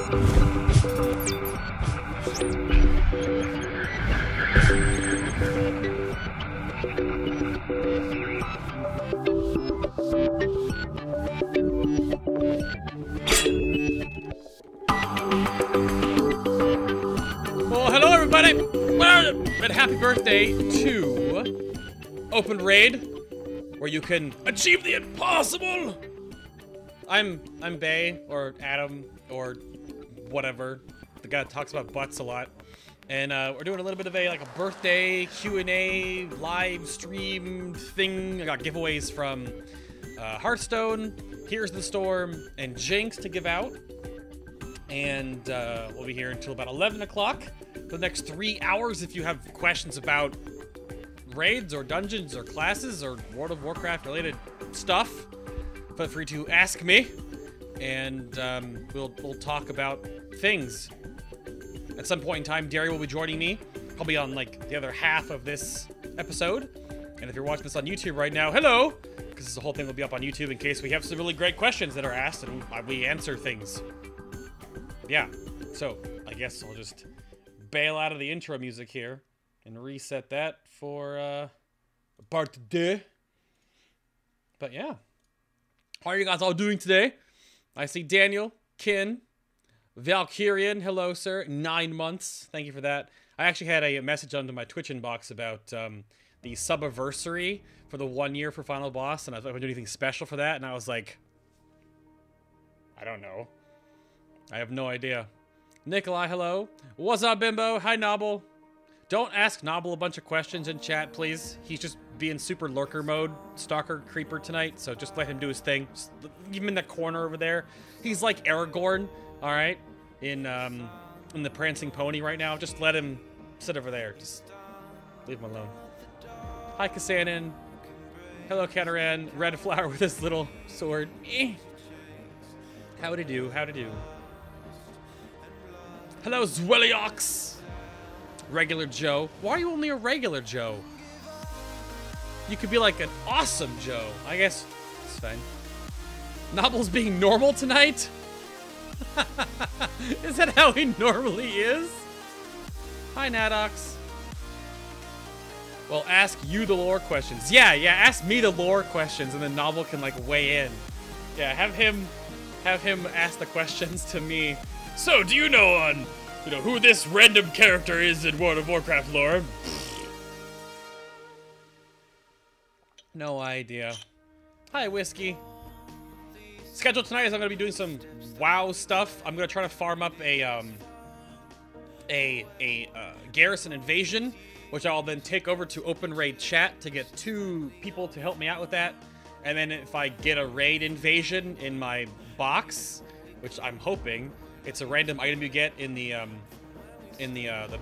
Well, hello everybody, and happy birthday to OpenRaid, where you can achieve the impossible. I'm Bay, or Adam, or whatever. The guy that talks about butts a lot. And we're doing a little bit of a birthday Q&A live stream thing. I got giveaways from Hearthstone, Here's the Storm, and Jinx to give out. And we'll be here until about 11 o'clock for the next 3 hours. If you have questions about raids or dungeons or classes or World of Warcraft related stuff, feel free to ask me, and we'll talk about things. At some point in time, Derry will be joining me, probably on the other half of this episode. And if you're watching this on YouTube right now, hello, because the whole thing will be up on YouTube in case we have some really great questions that are asked and we answer things. Yeah, so I guess I'll just bail out of the intro music here and reset that for part deux. But yeah, how are you guys all doing today? I see Daniel, Kin, Valkyrian, hello sir, 9 months, thank you for that. I actually had a message onto my Twitch inbox about the sub-anniversary for the 1 year for Final Boss, and I was like, if I do anything special for that, and I was like, I don't know. I have no idea. Nikolai, hello. What's up, Bimbo? Hi, Nobble. Don't ask Nobble a bunch of questions in chat, please. He's just being super lurker mode, stalker creeper tonight, so just let him do his thing. Just leave him in the corner over there. He's like Aragorn, all right, in the Prancing Pony right now. Just let him sit over there. Just leave him alone. Hi, Kassanin. Hello, Cataran. Red flower with his little sword. How'd it do? How'd it do? Hello, Zwelliox. Regular Joe. Why are you only a regular Joe? You could be like an awesome Joe. I guess it's fine. Nobble's being normal tonight? Is that how he normally is? Hi, Nadox. Well, ask you the lore questions. Yeah, ask me the lore questions, and then Nobble can weigh in. Yeah, have him ask the questions to me. So, do you know who this random character is in World of Warcraft lore? No idea. Hi, Whiskey. Schedule tonight is I'm gonna be doing some WoW stuff. I'm gonna try to farm up a Garrison invasion, which I'll then take over to OpenRaid chat to get 2 people to help me out with that. And then if I get a raid invasion in my box, which I'm hoping, it's a random item you get in the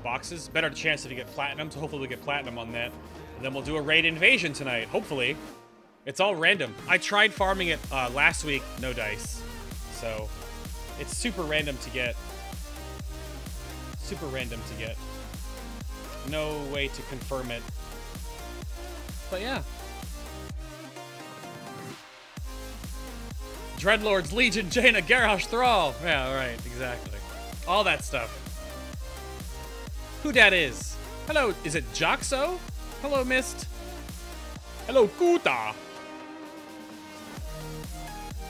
boxes. Better chance if you get platinum, so hopefully we get platinum on that. And then we'll do a raid invasion tonight, hopefully. It's all random. I tried farming it last week, no dice. So it's super random to get. Super random to get. No way to confirm it. But yeah. Dreadlords, Legion, Jaina, Garrosh, Thrall. Yeah, right, exactly. All that stuff. Who dat is? Hello, is it Joxo? Hello, Mist. Hello, Kuta.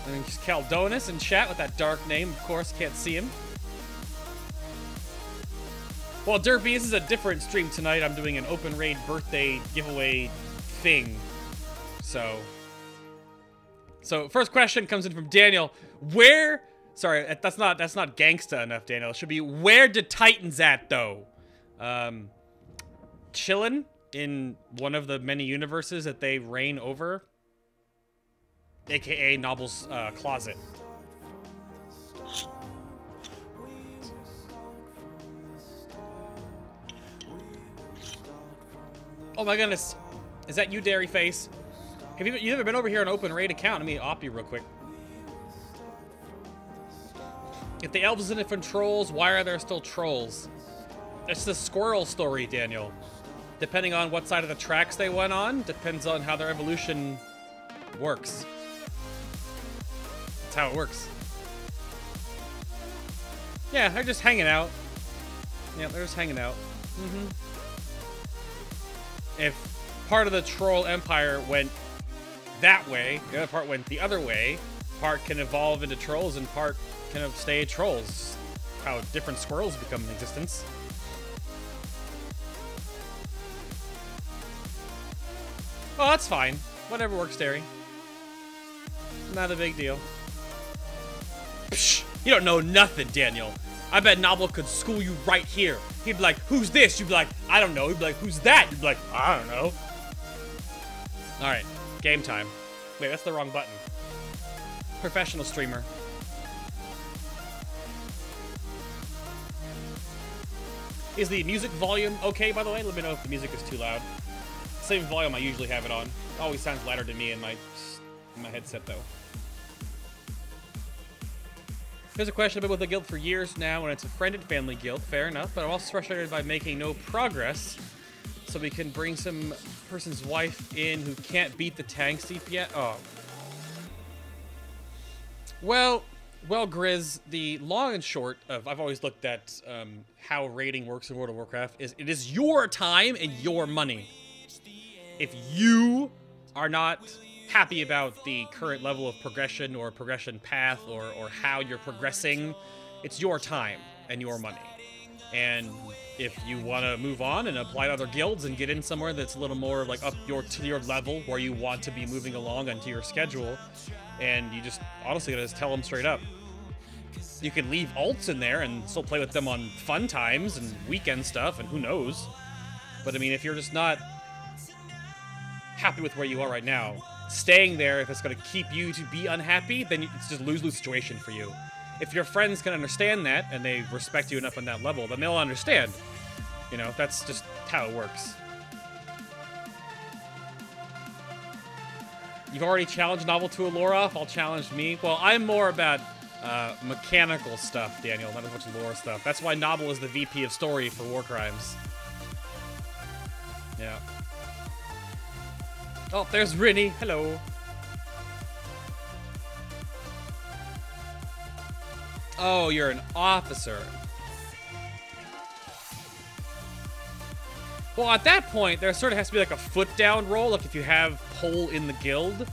And Caldonis in chat with that dark name. Of course, can't see him. Well, Derpy, this is a different stream tonight. I'm doing an OpenRaid birthday giveaway thing. So first question comes in from Daniel. Where? Sorry, that's not gangsta enough, Daniel. It should be, where did Titans at though? Chillin' in one of the many universes that they reign over, aka Nobble's closet. Oh my goodness, is that you, Dairy Face? Have you ever been over here on OpenRaid account? Let me op you real quick. If the elves isn't from trolls, why are there still trolls? It's the squirrel story, Daniel. Depending on what side of the tracks they went on, depends on how their evolution works. That's how it works. Yeah, they're just hanging out. Yeah, they're just hanging out. If part of the troll empire went that way, the other part went the other way, part can evolve into trolls and part can stay trolls. How different squirrels become in existence. Oh, that's fine. Whatever works, Derry. Not a big deal. Psh, you don't know nothing, Daniel. I bet Novel could school you right here. He'd be like, who's this? You'd be like, I don't know. He'd be like, who's that? You'd be like, I don't know. Alright, game time. Wait, that's the wrong button. Professional streamer. Is the music volume okay, by the way? Let me know if the music is too loud. Same volume I usually have it on. Always sounds louder to me in my headset, though. Here's a question. I've been with the guild for years now, and it's a friend and family guild. Fair enough, but I'm also frustrated by making no progress. So we can bring some person's wife in who can't beat the tank steep yet. Oh. Well, Grizz, the long and short of I've always looked at how raiding works in World of Warcraft is it is your time and your money. If you are not happy about the current level of progression or progression path or how you're progressing, it's your time and your money. And if you want to move on and apply to other guilds and get in somewhere that's a little more like up to your level where you want to be moving along onto your schedule, and you just honestly gotta just tell them straight up. You can leave alts in there and still play with them on fun times and weekend stuff and who knows. But I mean, if you're just not happy with where you are right now, staying there, if it's going to keep you to be unhappy, then it's just a lose-lose situation for you. If your friends can understand that, and they respect you enough on that level, then they'll understand. You know, that's just how it works. You've already challenged Novel to a lore off, I'll challenge me. Well, I'm more about mechanical stuff, Daniel, not as much lore stuff. That's why Novel is the VP of story for War Crimes. Yeah. Oh, there's Rinny. Hello. Oh, you're an officer. Well, at that point, there sort of has to be like a foot-down roll, like if you have pull in the guild,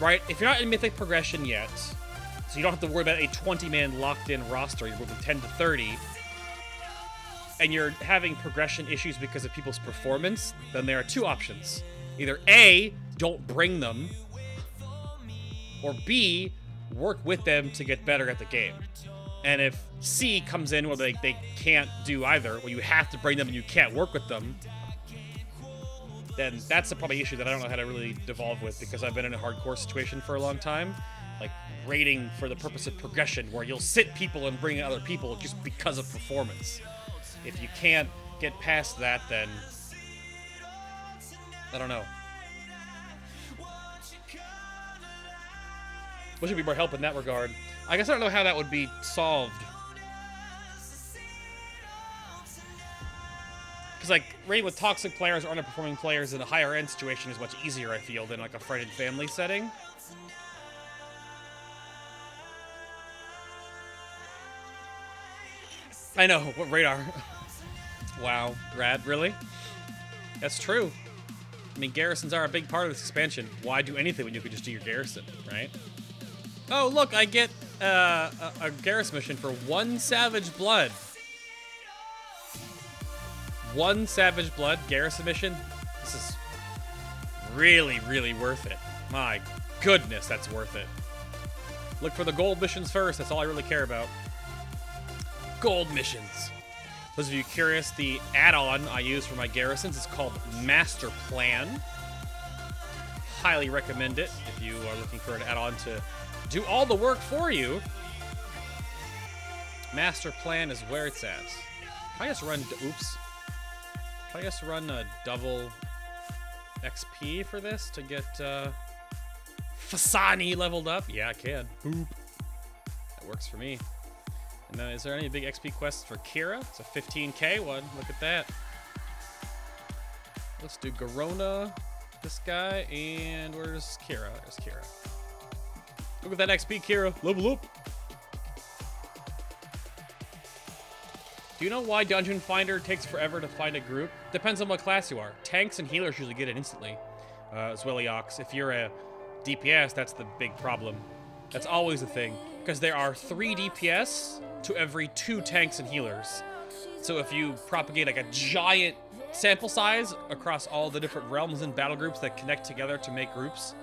right? If you're not in Mythic Progression yet, so you don't have to worry about a 20-man locked-in roster, you're moving 10 to 30, and you're having progression issues because of people's performance, then there are two options. Either A, don't bring them, or B, work with them to get better at the game. And if C comes in where they can't do either, where you have to bring them and you can't work with them, then that's the probably issue that I don't know how to really devolve with, because I've been in a hardcore situation for a long time. Like, raiding for the purpose of progression, where you'll sit people and bring in other people just because of performance. If you can't get past that, then I don't know. There should be more help in that regard. I guess I don't know how that would be solved. Because, like, raiding with toxic players or underperforming players in a higher end situation is much easier, I feel, than, like, a friend and family setting. I know, what radar? Wow, rad, really? That's true. I mean, garrisons are a big part of this expansion. Why do anything when you could just do your garrison, right? Oh, look, I get a garrison mission for 1 savage blood. 1 savage blood garrison mission? This is really, really worth it. My goodness, that's worth it. Look for the gold missions first. That's all I really care about. Gold missions. Those of you curious, the add-on I use for my garrisons is called Master Plan. Highly recommend it if you are looking for an add-on to do all the work for you. Master Plan is where it's at. Can I just run... Oops. Can I just run a double XP for this to get Fasani leveled up? Yeah, I can. Boop. That works for me. And then, is there any big XP quests for Kira? It's a 15k one. Look at that. Let's do Garona, this guy, and where's Kira? There's Kira. Look at that XP, Kira. Level up. Do you know why Dungeon Finder takes forever to find a group? Depends on what class you are. Tanks and healers usually get it instantly. As well, Ox. If you're a DPS, that's the big problem. That's always the thing. Because there are 3 DPS to every 2 tanks and healers. So if you propagate like a giant sample size across all the different realms and battle groups that connect together to make groups,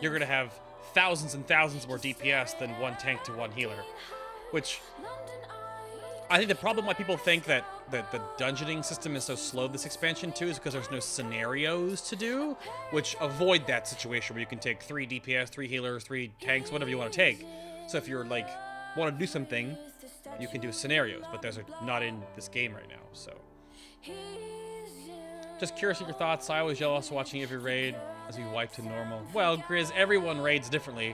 you're going to have thousands and thousands more DPS than 1 tank to 1 healer. Which, I think the problem why people think that the dungeoning system is so slow this expansion too is because there's no scenarios to do, which avoid that situation where you can take 3 DPS, 3 healers, 3 tanks, whatever you want to take. So if you're like, want to do something, you can do scenarios, but those are not in this game right now, so. Just curious of your thoughts. I always jealous watching every raid as we wipe to normal. Well, Grizz, everyone raids differently,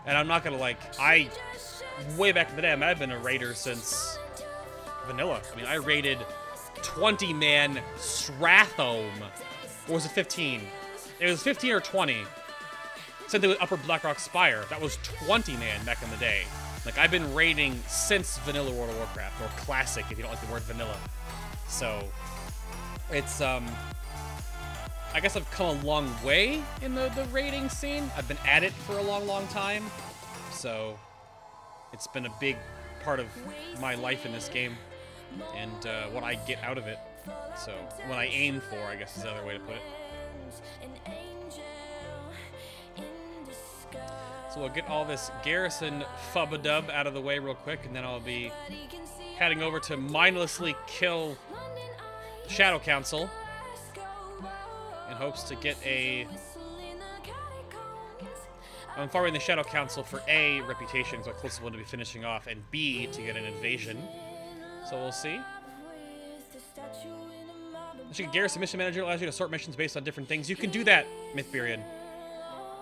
and I'm not gonna like, way back in the day, I've been a raider since vanilla. I mean, I raided 20-man Strathome. Or was it 15? It was 15 or 20. Same thing with Upper Blackrock Spire. That was 20-man back in the day. Like, I've been raiding since vanilla World of Warcraft, or classic if you don't like the word vanilla. So, it's, I guess I've come a long way in the raiding scene. I've been at it for a long, long time. So, it's been a big part of my life in this game. And what I get out of it. So, what I aim for, I guess is the other way to put it. So we'll get all this Garrison fub-a-dub out of the way real quick, and then I'll be heading over to mindlessly kill Shadow Council in hopes to get a... I'm farming the Shadow Council for A, reputation, so I closest one to be finishing off, and B, to get an invasion. So we'll see. Actually, Garrison Mission Manager allows you to sort missions based on different things. You can do that, Mythburian.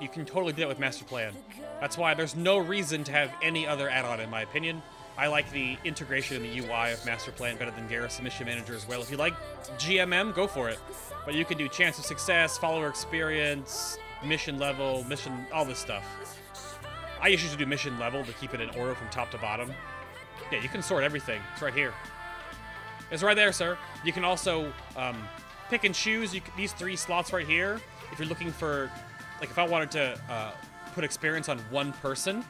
You can totally do that with Master Plan. That's why there's no reason to have any other add-on, in my opinion. I like the integration in the UI of Master Plan better than Garrison Mission Manager as well. If you like GMM, go for it. But you can do chance of success, follower experience, mission level, mission, all this stuff. I usually do mission level to keep it in order from top to bottom. Yeah, you can sort everything. It's right here. It's right there, sir. You can also pick and choose these 3 slots right here. If you're looking for... Like, if I wanted to put experience on one person,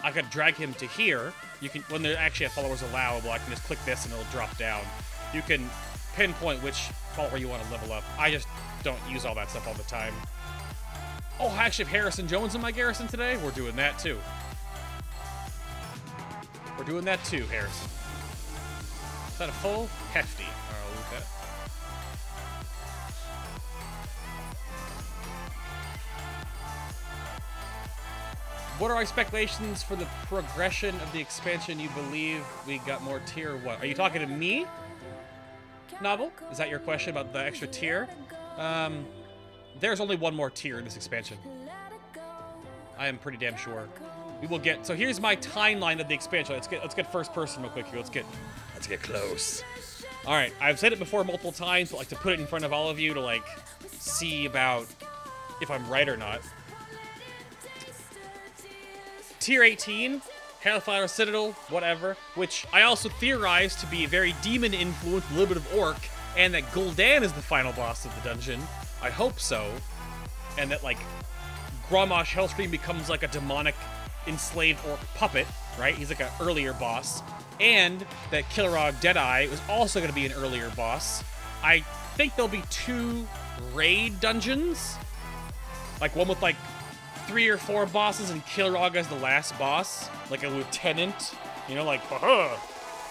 I could drag him to here. You can, when there actually have followers allowable, I can just click this and it'll drop down. You can pinpoint which follower you want to level up. I just don't use all that stuff all the time. Oh, I actually have Harrison Jones in my Garrison today. We're doing that, too. We're doing that, too, Harrison. Is that a full? Hefty. All right, I'll look at it. What are our speculations for the progression of the expansion? You believe we got more tier? What? Are you talking to me, Novel? Is that your question about the extra tier? There's only one more tier in this expansion. I am pretty damn sure. We will get... So here's my timeline of the expansion. Let's get first person real quick here. Let's get close. All right. I've said it before multiple times, but like to put it in front of all of you to like see about if I'm right or not. Tier 18, Hellfire Citadel, whatever, which I also theorize to be very demon-influenced, a little bit of orc, and that Gul'dan is the final boss of the dungeon. I hope so. And that, like, Grommash Hellscream becomes, like, a demonic enslaved orc puppet, right? He's, like, an earlier boss. And that Kilrogg Deadeye was also going to be an earlier boss. I think there'll be 2 raid dungeons. Like, one with, like, 3 or 4 bosses and Kilrogg as the last boss, like a lieutenant, you know, like, haha.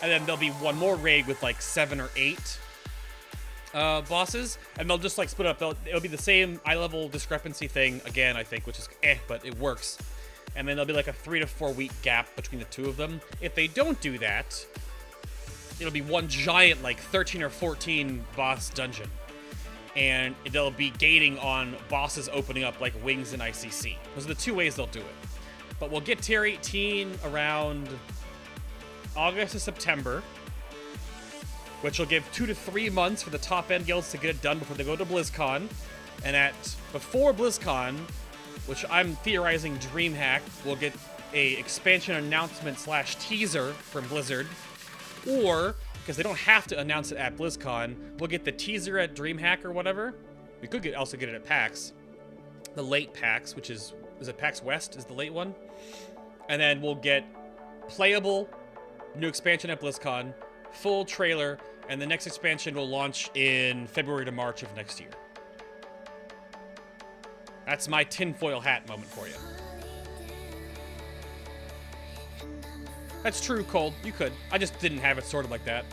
And then there'll be one more raid with like 7 or 8 bosses, and they'll just like split up. It'll be the same eye level discrepancy thing again, I think, which is but it works. And then there'll be like a 3 to 4 week gap between the 2 of them. If they don't do that, it'll be one giant like 13 or 14 boss dungeon. And they'll be gating on bosses opening up like Wings and ICC. Those are the 2 ways they'll do it. But we'll get tier 18 around August to September, which will give 2 to 3 months for the top-end guilds to get it done before they go to BlizzCon. And before BlizzCon, which I'm theorizing DreamHack, we'll get a expansion announcement / teaser from Blizzard. Or because they don't have to announce it at BlizzCon. We'll get the teaser at DreamHack or whatever. We could also get it at PAX. The late PAX, which is it PAX West is the late one? And then we'll get playable new expansion at BlizzCon, full trailer, and the next expansion will launch in February to March of next year. That's my tinfoil hat moment for you. That's true, Cold. You could. I just didn't have it sorted like that.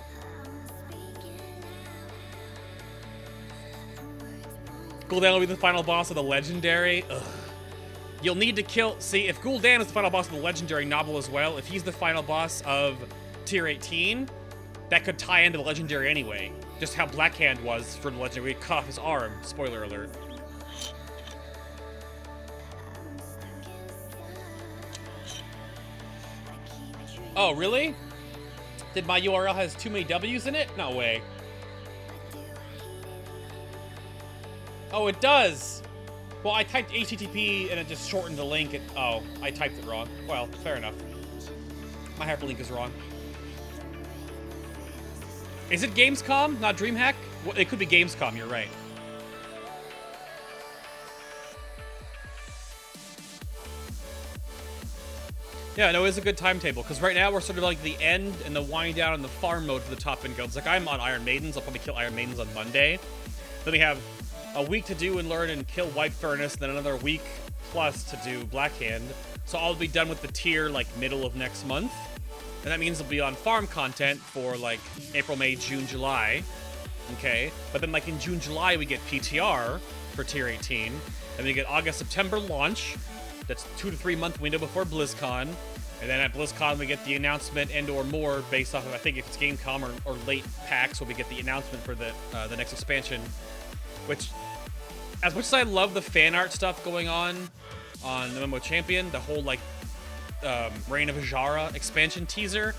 Gul'dan will be the final boss of the Legendary. Ugh. You'll need to kill... See, if Gul'dan is the final boss of the Legendary novel as well, if he's the final boss of Tier 18, that could tie into the Legendary anyway. Just how Blackhand was for the Legendary. He cut off his arm. Spoiler alert. Oh, really? Did my URL has too many W's in it? No way. Oh, it does! Well, I typed HTTP and it just shortened the link. Oh, I typed it wrong. Well, fair enough. My hyperlink is wrong. Is it Gamescom, not DreamHack? Well, it could be Gamescom, you're right. Yeah, no, it's a good timetable, because right now we're sort of like the end and the wind down and the farm mode for the top end guilds. Like, I'm on Iron Maidens. I'll probably kill Iron Maidens on Monday. Then we have a week to do and learn and kill White Furnace, then another week plus to do Blackhand. So I'll be done with the tier, like, middle of next month. And that means I'll be on farm content for, like, April, May, June, July. Okay? But then, like, in June, July, we get PTR for Tier 18. And we get August, September launch. That's 2 to 3 month window before BlizzCon. And then at BlizzCon, we get the announcement and or more based off of, I think, if it's Gamescom or late PAX, where we get the announcement for the next expansion. Which, as much as I love the fan art stuff going on MMO Champion, the whole, like, Reign of Ajara expansion teaser,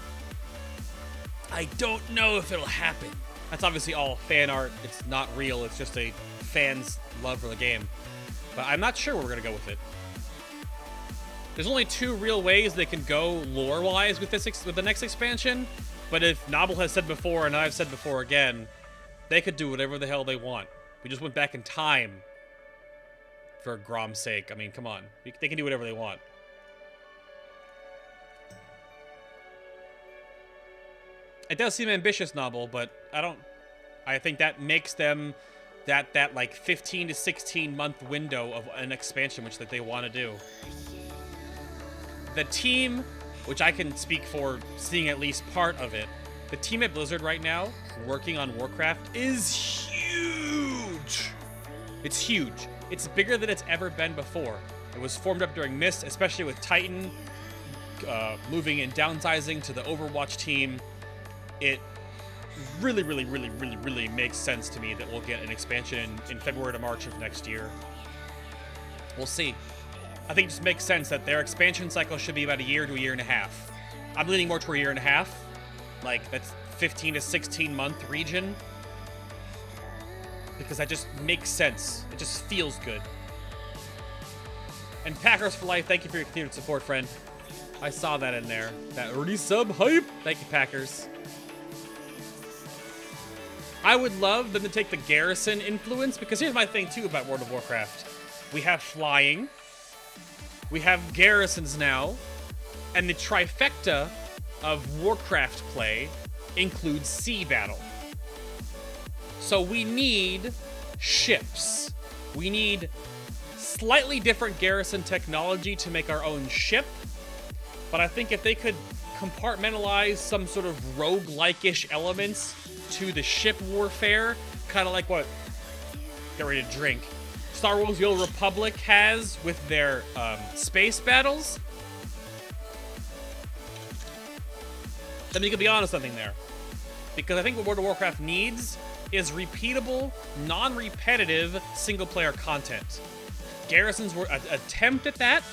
I don't know if it'll happen. That's obviously all fan art. It's not real. It's just a fan's love for the game. But I'm not sure where we're going to go with it. There's only 2 real ways they can go lore-wise with the next expansion. But if Nobble has said before, and I've said before again, they could do whatever the hell they want. We just went back in time. For Grom's sake. I mean, come on. They can do whatever they want. It does seem ambitious, Nobble, but I think that makes them that like 15 to 16 month window of an expansion which that they want to do. The team, which I can speak for seeing at least part of it, the team at Blizzard right now working on Warcraft is huge. It's huge. It's bigger than it's ever been before. It was formed up during Mist, especially with Titan moving and downsizing to the Overwatch team. It really makes sense to me that we'll get an expansion in February to March of next year. We'll see. I think it just makes sense that their expansion cycle should be about a year to a year and a half. I'm leaning more toward a year and a half. Like, that's 15 to 16 month region. Because that just makes sense. It just feels good. And Packers for Life, thank you for your continued support, friend. I saw that in there. That resub hype. Thank you, Packers. I would love them to take the Garrison influence, because here's my thing, too, about World of Warcraft. We have flying. We have garrisons now. And the trifecta of Warcraft play includes sea battle. So we need ships. We need slightly different garrison technology to make our own ship. But I think if they could compartmentalize some sort of roguelike-ish elements to the ship warfare, kind of like what, get ready to drink, Star Wars The Old Republic has with their space battles, then we could be onto something there. Because I think what World of Warcraft needs is repeatable, non-repetitive single-player content. Garrisons were an attempt at that,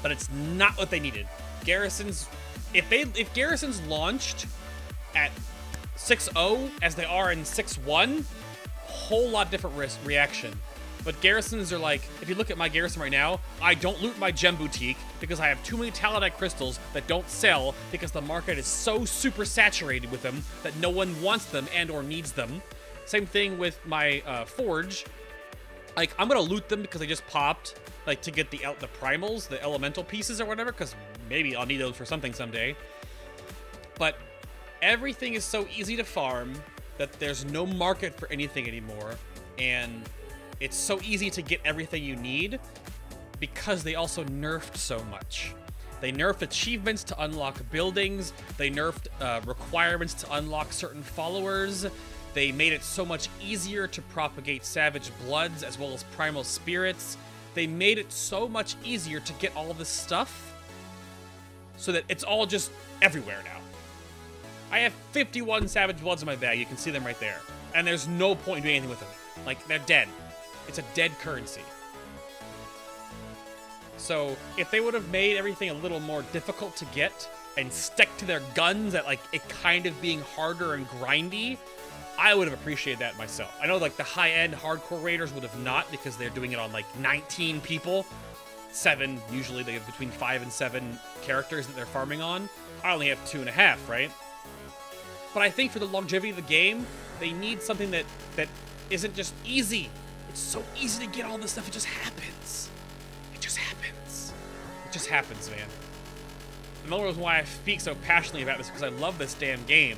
but it's not what they needed. Garrisons, if Garrisons launched at 6.0 as they are in 6.1, whole lot different reaction. But garrisons are like, if you look at my garrison right now, I don't loot my gem boutique because I have too many talonite crystals that don't sell because the market is so super saturated with them that no one wants them and or needs them. Same thing with my forge. Like, I'm gonna loot them because they just popped, like, to get the primals, the elemental pieces or whatever, because maybe I'll need those for something someday. But everything is so easy to farm that there's no market for anything anymore, and it's so easy to get everything you need because they also nerfed so much. They nerfed achievements to unlock buildings, they nerfed requirements to unlock certain followers, they made it so much easier to propagate savage bloods as well as primal spirits. They made it so much easier to get all this stuff so that it's all just everywhere now. I have 51 savage bloods in my bag, you can see them right there. And there's no point in doing anything with them. Like, they're dead. It's a dead currency. So, if they would have made everything a little more difficult to get and stuck to their guns at, like, it kind of being harder and grindy, I would have appreciated that myself. I know, like, the high-end hardcore raiders would have not because they're doing it on, like, 19 people. 7, usually they have between 5 and 7 characters that they're farming on. I only have 2.5, right? But I think for the longevity of the game, they need something that isn't just easy. It's so easy to get all this stuff, it just happens. It just happens. It just happens, man. Another reason why I speak so passionately about this is because I love this damn game.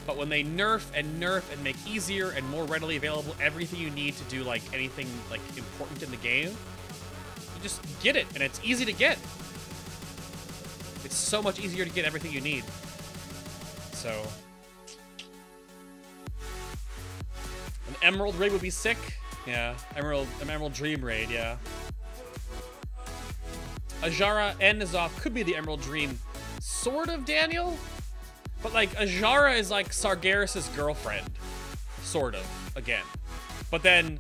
But when they nerf and make easier and more readily available everything you need to do, like, anything, like, important in the game, you just get it, and it's easy to get. It's so much easier to get everything you need. So... an Emerald raid would be sick. Yeah, Emerald Dream raid, yeah. Ajara and N'Zoth could be the Emerald Dream. Sort of, Daniel? But, like, Ajara is, like, Sargeras's girlfriend. Sort of, again. But then,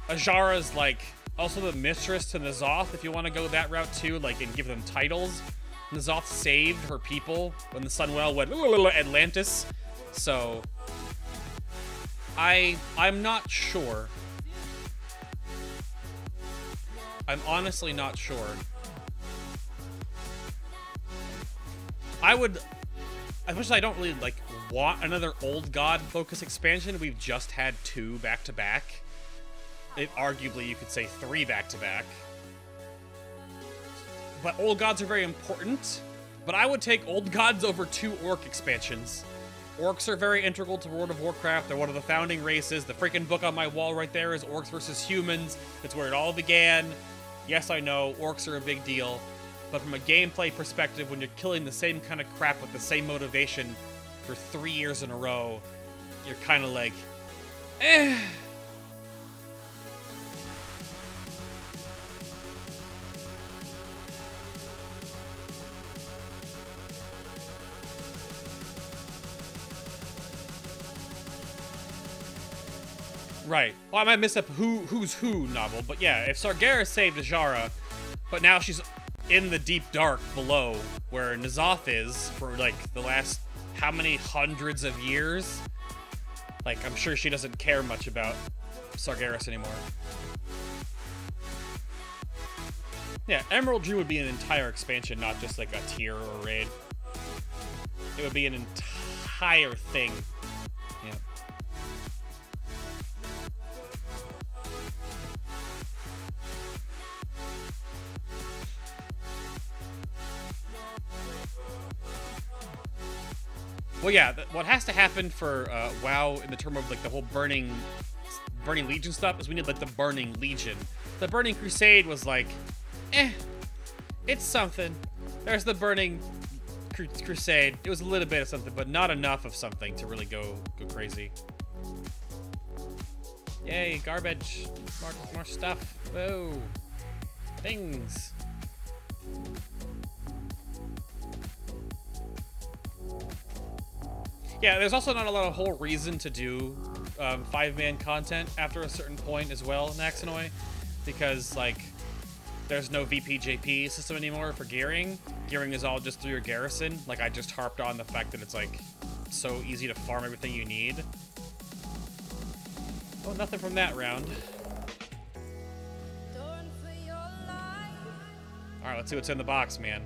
Ajara's, like, also the mistress to N'Zoth, if you want to go that route, too, like, and give them titles. N'Zoth saved her people when the Sunwell went Atlantis. So... I'm not sure. I'm honestly not sure. As much as I don't really, like, want another Old God focus expansion, we've just had 2 back-to-back. Arguably, you could say 3 back-to-back. But Old Gods are very important. But I would take Old Gods over 2 Orc expansions. Orcs are very integral to World of Warcraft. They're one of the founding races. The freaking book on my wall right there is Orcs versus Humans. It's where it all began. Yes, I know, orcs are a big deal. But from a gameplay perspective, when you're killing the same kind of crap with the same motivation for 3 years in a row, you're kind of like, eh. Right. Well, I might miss up Who's Who novel, but yeah, if Sargeras saved Ajara, but now she's in the deep dark below, where N'Zoth is for, like, the last how many hundreds of years? Like, I'm sure she doesn't care much about Sargeras anymore. Yeah, Emerald Dream would be an entire expansion, not just, like, a tier or a raid. It would be an entire thing. Yeah. Well, yeah, what has to happen for WoW in the term of, like, the whole Burning Legion stuff is we need, like, the Burning Legion. The Burning Crusade was like, it's something. There's the Burning Crusade. It was a little bit of something, but not enough of something to really go crazy. Yay, garbage. More stuff. Whoa. Things. Yeah, there's also not a lot of whole reason to do 5-man content after a certain point as well, Naxinoy, because, like, there's no VPJP system anymore for gearing. Gearing is all just through your garrison. Like, I just harped on the fact that it's, like, so easy to farm everything you need. Oh, nothing from that round. Alright, let's see what's in the box, man.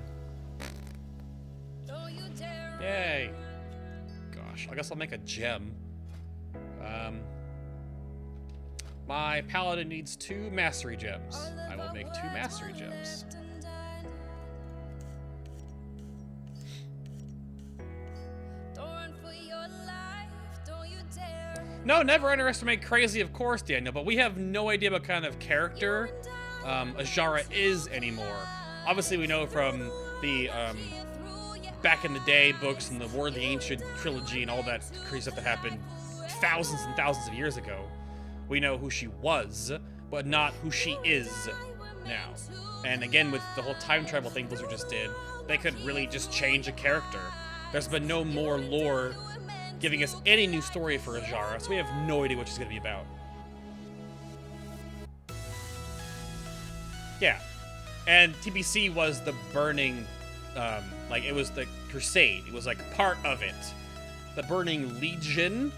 Yay. Gosh, I guess I'll make a gem. My paladin needs 2 mastery gems. I will make 2 mastery gems. No, never underestimate crazy, of course, Daniel, but we have no idea what kind of character Azshara is anymore. Obviously, we know from the back in the day books and the War of the Ancient trilogy and all that crazy stuff that happened thousands and thousands of years ago. We know who she was, but not who she is now. And again, with the whole time travel thing Blizzard just did, they could really just change a character. There's been no more lore giving us any new story for Azshara, so we have no idea what she's going to be about. Yeah. And TBC was the burning, like, it was the Crusade. It was, like, part of it. The Burning Legion,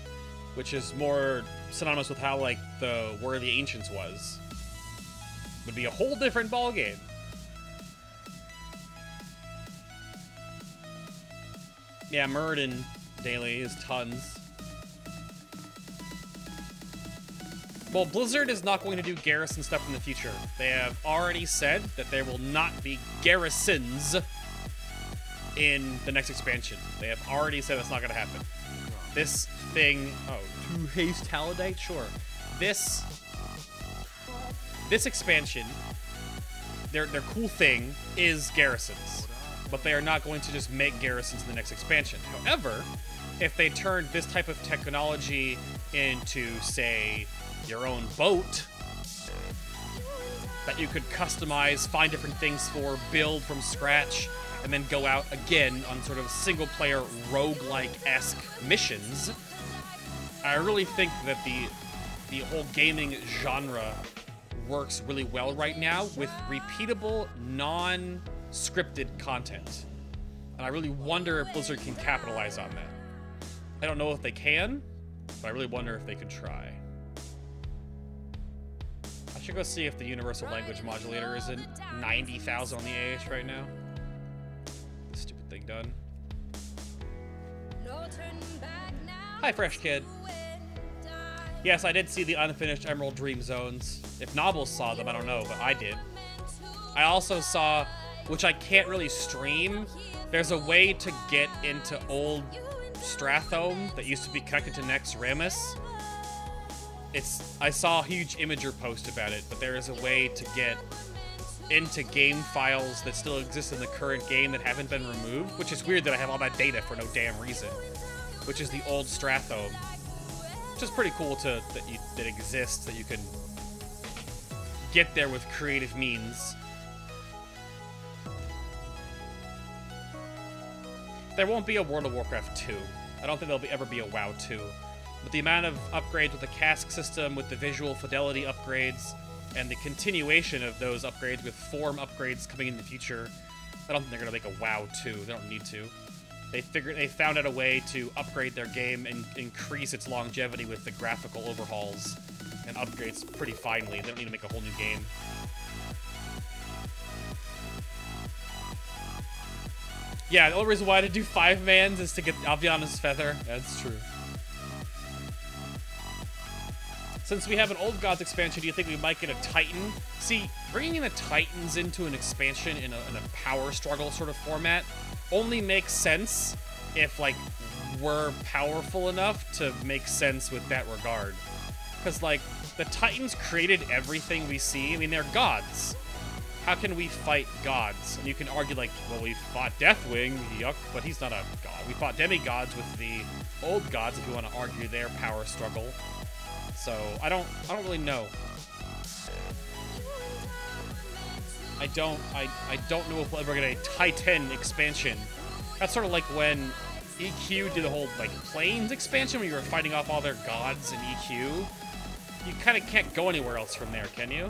which is more synonymous with how, like, the War of the Ancients was, would be a whole different ballgame. Yeah, Muradin daily is tons. Well, Blizzard is not going to do Garrison stuff in the future. They have already said that there will not be Garrisons in the next expansion. They have already said that's not going to happen. This thing... Oh, 2 haste Talidite? Sure. This expansion, their cool thing is Garrisons. But they are not going to just make Garrisons in the next expansion. However, if they turned this type of technology into, say, your own boat that you could customize, find different things for, build from scratch, and then go out again on sort of single-player roguelike-esque missions, I really think that the whole gaming genre works really well right now with repeatable, non-scripted content. And I really wonder if Blizzard can capitalize on that. I don't know if they can, but I really wonder if they could try. I should go see if the Universal Language Modulator isn't 90,000 on the AH right now. This stupid thing done. Hi, Fresh Kid. Yes, I did see the unfinished Emerald Dream Zones. If Nobbles saw them, I don't know, but I did. I also saw, which I can't really stream, there's a way to get into old Strathome that used to be connected to Nex Ramus. I saw a huge Imager post about it, but there is a way to get into game files that still exist in the current game that haven't been removed, which is weird that I have all that data for no damn reason, which is the old Strathome, which is pretty cool that exists, that you can get there with creative means. There won't be a World of Warcraft 2. I don't think there'll ever be a WoW 2. With the amount of upgrades with the cask system, with the visual fidelity upgrades, and the continuation of those upgrades with form upgrades coming in the future, I don't think they're going to make a WoW 2. They don't need to. They found out a way to upgrade their game and increase its longevity with the graphical overhauls and upgrades pretty finely. They don't need to make a whole new game. Yeah, the only reason why to do 5 mans is to get Aviana's Feather. That's true. Since we have an Old Gods expansion, do you think we might get a Titan? See, bringing in the Titans into an expansion in a power struggle sort of format only makes sense if, like, we're powerful enough to make sense with that regard. Because, like, the Titans created everything we see. I mean, they're gods. How can we fight gods? And you can argue, like, well, we fought Deathwing, yuck, but he's not a god. We fought demigods with the Old Gods, if you want to argue their power struggle. So, I don't really know. I don't know if we'll ever get a Titan expansion. That's sort of like when EQ did the whole, like, Plains expansion, where you were fighting off all their gods in EQ. You kind of can't go anywhere else from there, can you?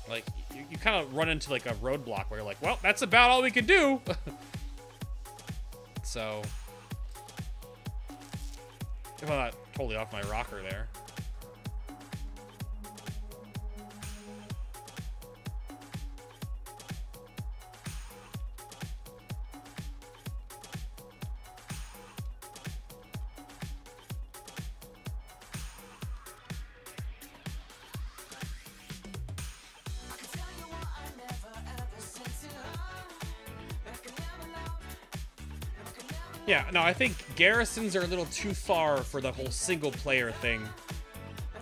Like, you kind of run into, like, a roadblock where you're like, well, that's about all we can do. So, if I'm not totally off my rocker there. Yeah, no, I think garrisons are a little too far for the whole single player thing.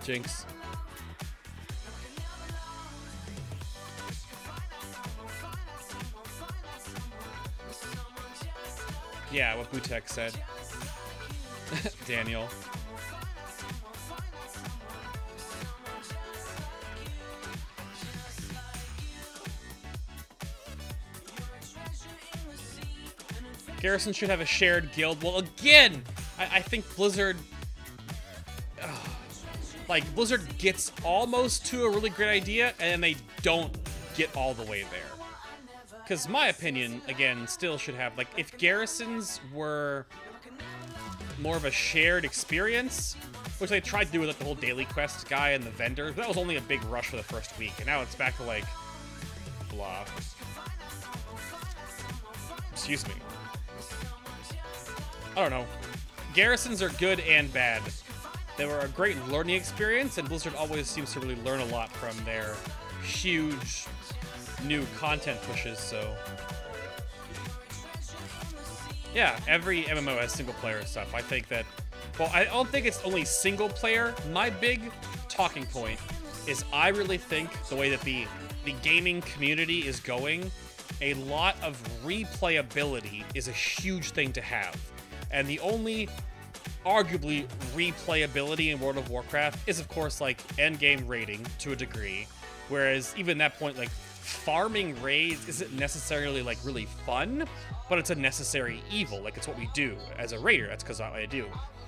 Jinx. Yeah, what Butek said. Daniel. Garrison should have a shared guild. Well, again, I think Blizzard... like, Blizzard gets almost to a really great idea, and they don't get all the way there. Because my opinion, again, still should have... like, if Garrisons were more of a shared experience, which they tried to do with like, the whole daily quest guy and the vendor, that was only a big rush for the first week, and now it's back to, like, blah. Excuse me. I don't know. Garrisons are good and bad. They were a great learning experience, and Blizzard always seems to really learn a lot from their huge new content pushes, so... yeah, every MMO has single-player stuff. I think that... well, I don't think it's only single-player. My big talking point is I really think the way that the gaming community is going, a lot of replayability is a huge thing to have. And the only, arguably, replayability in World of Warcraft is, of course, like, endgame raiding to a degree. Whereas, even at that point, like, farming raids isn't necessarily, like, really fun, but it's a necessary evil. Like, it's what we do as a raider. That's because I do.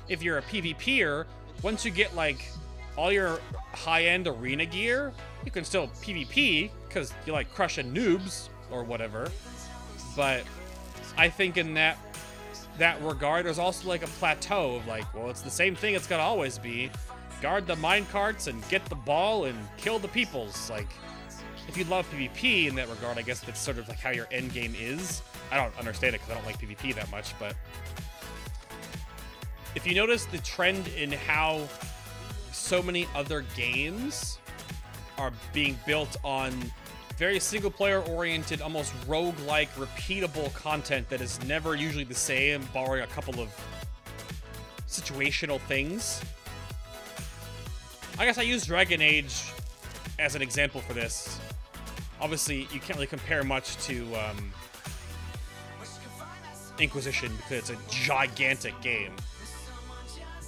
If you're a PvPer, once you get, like, all your high-end arena gear, you can still PvP, because you like crushing noobs, or whatever. But I think in that regard, there's also like a plateau of like, well, it's the same thing it's gotta always be. Guard the minecarts and get the ball and kill the peoples. Like, if you love PvP in that regard, I guess that's sort of like how your end game is. I don't understand it because I don't like PvP that much, but if you notice the trend in how so many other games are being built on very single-player oriented, almost roguelike, repeatable content that is never usually the same, borrowing a couple of situational things. I guess I use Dragon Age as an example for this. Obviously, you can't really compare much to Inquisition because it's a gigantic game.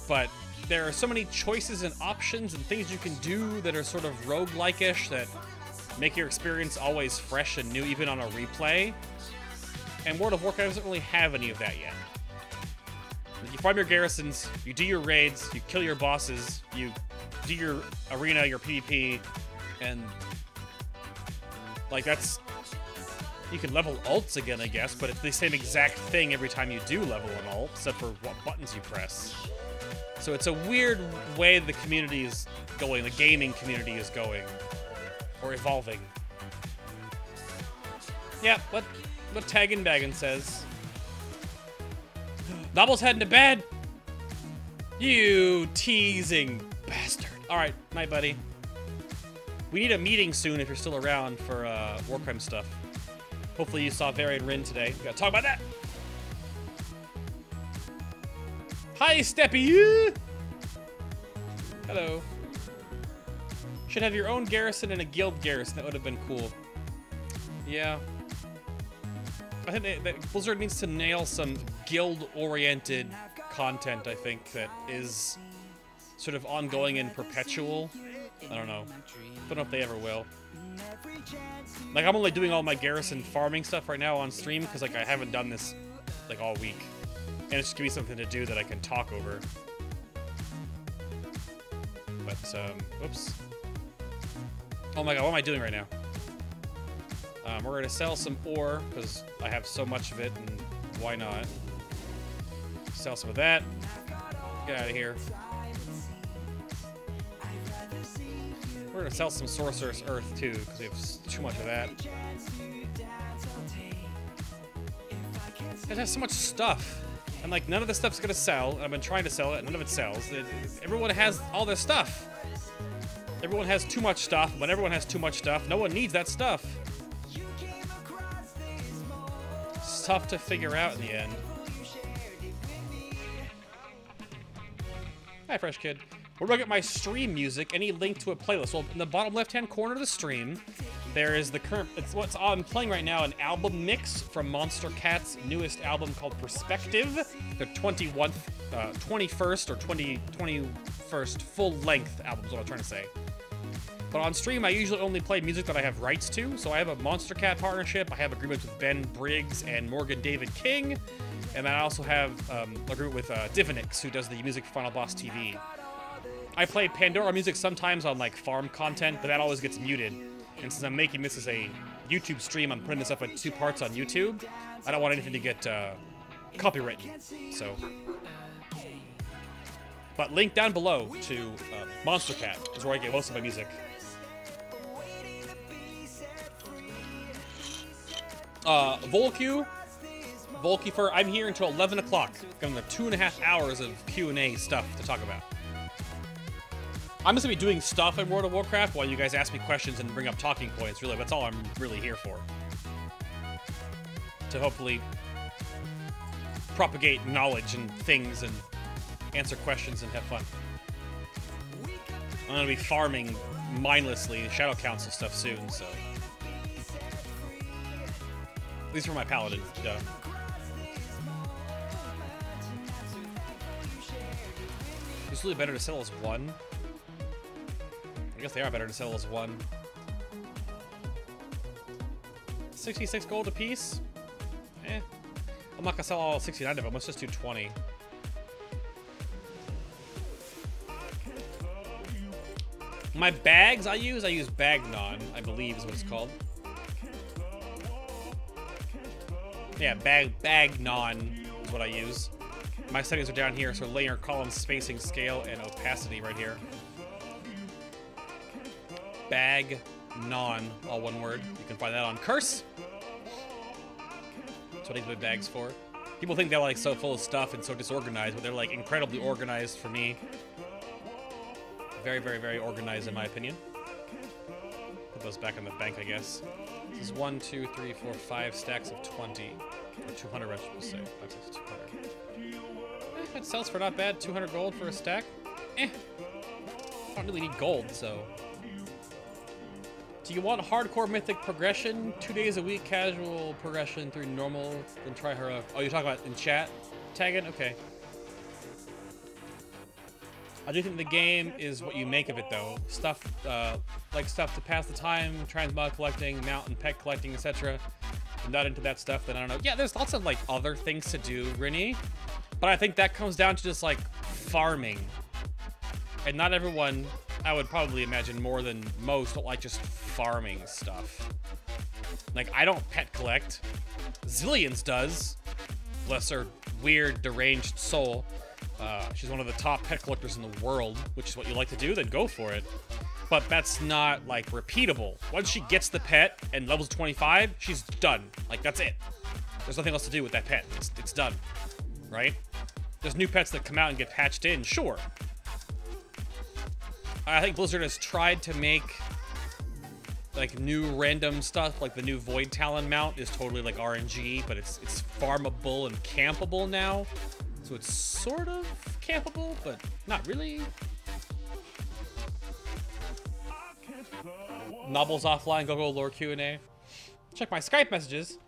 But there are so many choices and options and things you can do that are sort of roguelike-ish that make your experience always fresh and new, even on a replay. And World of Warcraft doesn't really have any of that yet. You farm your garrisons, you do your raids, you kill your bosses, you do your arena, your PvP, and like that's... you can level ults again, I guess, but it's the same exact thing every time you do level an ult, except for what buttons you press. So it's a weird way the community is going, the gaming community is going. Or evolving. Yeah, what Taggin Baggin says. Nobble's heading to bed! You teasing bastard. Alright, night, buddy. We need a meeting soon if you're still around for Warcraft stuff. Hopefully you saw Varied Rin today. We gotta talk about that! Hi, Steppy! Hello. Should have your own garrison and a guild garrison. That would have been cool. Yeah. I think that Blizzard needs to nail some guild-oriented content, I think, that is sort of ongoing and perpetual. I don't know. Don't know if they ever will. Like, I'm only doing all my garrison farming stuff right now on stream because, like, I haven't done this, like, all week. And it's just gonna be something to do that I can talk over. But, whoops. Oh my god, what am I doing right now? We're gonna sell some ore, because I have so much of it, and why not? Sell some of that. Get out of here. We're gonna sell some Sorcerer's Earth, too, because we have too much of that. It has so much stuff. And, like, none of this stuff's gonna sell. I've been trying to sell it, and none of it sells. Everyone has all this stuff. Everyone has too much stuff. When everyone has too much stuff, no one needs that stuff. It's tough to figure out in the end. Hi, Fresh Kid. Where do I get my stream music? Any link to a playlist? Well, in the bottom left-hand corner of the stream, there is the current, it's what's I'm playing right now, an album mix from Monster Cat's newest album called Perspective. Their 21st or 21st full-length album is what I'm trying to say. But on stream, I usually only play music that I have rights to. So I have a Monster Cat partnership. I have agreements with Ben Briggs and Morgan David King. And then I also have agreement with Divinix, who does the music for FinalBossTV. I play Pandora music sometimes on like farm content, but that always gets muted. And since I'm making this as a YouTube stream, I'm putting this up in 2 parts on YouTube. I don't want anything to get copywritten, so. But link down below to Monster Cat is where I get most of my music. Volkifer, I'm here until 11 o'clock. Gonna have 2.5 hours of Q&A stuff to talk about. I'm just gonna be doing stuff in World of Warcraft while you guys ask me questions and bring up talking points. Really, that's all I'm really here for. To hopefully propagate knowledge and things and answer questions and have fun. I'm gonna be farming mindlessly Shadow Council stuff soon, so. At least for my paladin, duh. It's really better to sell as 1. I guess they are better to sell as 1. 66 gold a piece? Eh. I'm not gonna sell all 69 of them, let's just do 20. My bags I use Bagnon, I believe is what it's called. Yeah, Bagnon is what I use. My settings are down here, so linear, column, spacing, scale, and opacity right here. Bagnon, all one word. You can find that on Curse. That's what I use my bags for. People think they're like so full of stuff and so disorganized, but they're like incredibly organized for me. Very, very, very organized in my opinion. Put those back in the bank, I guess. This is 1, 2, 3, 4, 5 stacks of 20. Or 200, I should say. 5, 6, 200. It sells for not bad. 200 gold for a stack. Eh. I don't really need gold, so. Do you want hardcore mythic progression? 2 days a week, casual progression through normal, then try her up. Oh, you're talking about in chat? Tagging? Okay. I do think the game is what you make of it, though. Stuff, like stuff to pass the time, transmog collecting, mountain pet collecting, etc. I'm not into that stuff, then I don't know. Yeah, there's lots of, like, other things to do, Rinny. But I think that comes down to just, like, farming. And not everyone, I would probably imagine more than most, don't like just farming stuff. Like, I don't pet collect. Zillions does. Bless her weird, deranged soul. She's one of the top pet collectors in the world, which is what you like to do, then go for it. But that's not, like, repeatable. Once she gets the pet and levels 25, she's done. Like, that's it. There's nothing else to do with that pet. It's done. Right? There's new pets that come out and get patched in, sure. I think Blizzard has tried to make, like, new random stuff, like the new Void Talon mount is totally, like, RNG, but it's farmable and campable now. So it's sort of campable, but not really. Nobbles offline, go lore Q&A. Check my Skype messages.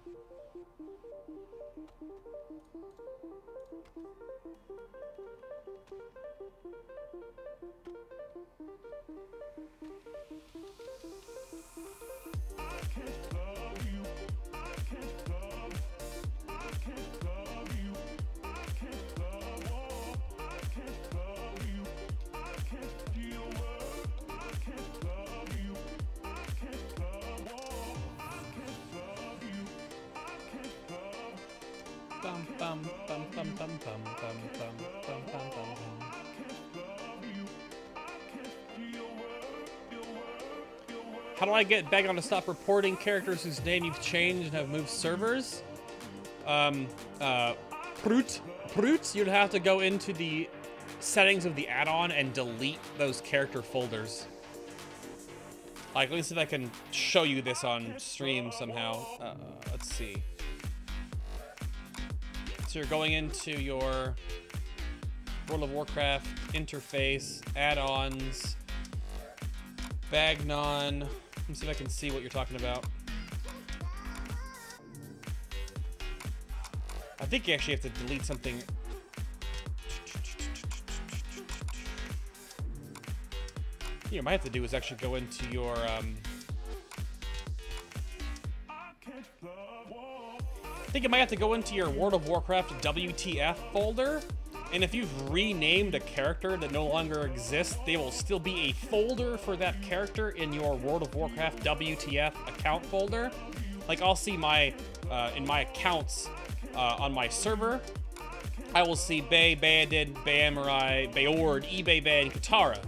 How do I get Bagon to stop reporting characters whose name you've changed and have moved servers? Brute, you'd have to go into the settings of the add-on and delete those character folders. Like, let me see if I can show you this on stream somehow. Let's see. So you're going into your World of Warcraft interface, add-ons, Bagnon. Let me see if I can see what you're talking about. I think you actually have to delete something. What you might have to do is actually go into your I think you might have to go into your World of Warcraft WTF folder, and if you've renamed a character that no longer exists, there will still be a folder for that character in your World of Warcraft WTF account folder. Like, I'll see my in my accounts on my server, I will see Bay, Bayadid, Bayamurai, Bayord, eBay, Bay, and Katara.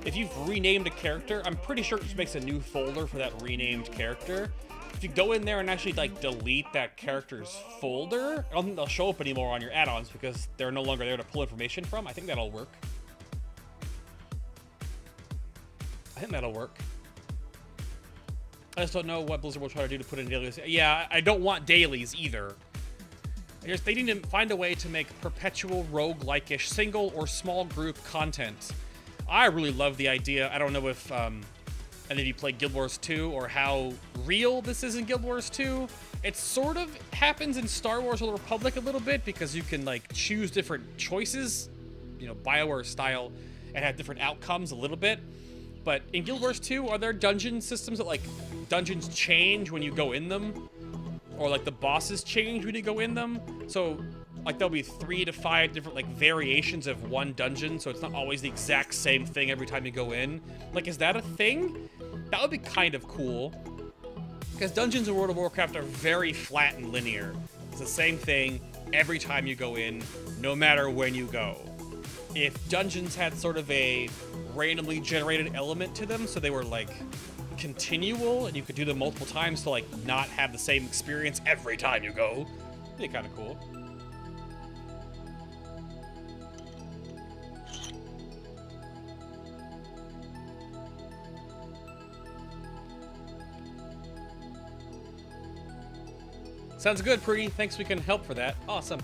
If you've renamed a character, I'm pretty sure it just makes a new folder for that renamed character. If you go in there and actually, like, delete that character's folder, I don't think they'll show up anymore on your add-ons because they're no longer there to pull information from. I think that'll work. I just don't know what Blizzard will try to do to put in dailies. Yeah, I don't want dailies either. They need to find a way to make perpetual roguelike-ish single or small group content. I really love the idea. I don't know if any of you played Guild Wars 2 or how real this is in Guild Wars 2. It sort of happens in Star Wars Old Republic a little bit because you can, like, choose different choices, you know, BioWare style, and have different outcomes a little bit. But in Guild Wars 2, are there dungeon systems that, like, dungeons change when you go in them? Or, like, the bosses change when you go in them? So, like, there'll be 3 to 5 different, like, variations of one dungeon, so it's not always the exact same thing every time you go in. Like, is that a thing? That would be kind of cool. Because dungeons in World of Warcraft are very flat and linear. It's the same thing every time you go in, no matter when you go. If dungeons had sort of a randomly generated element to them, so they were, like, continual, and you could do them multiple times to, like, not have the same experience every time you go, it'd be kind of cool. Sounds good, Pretty. Thanks, we can help for that. Awesome.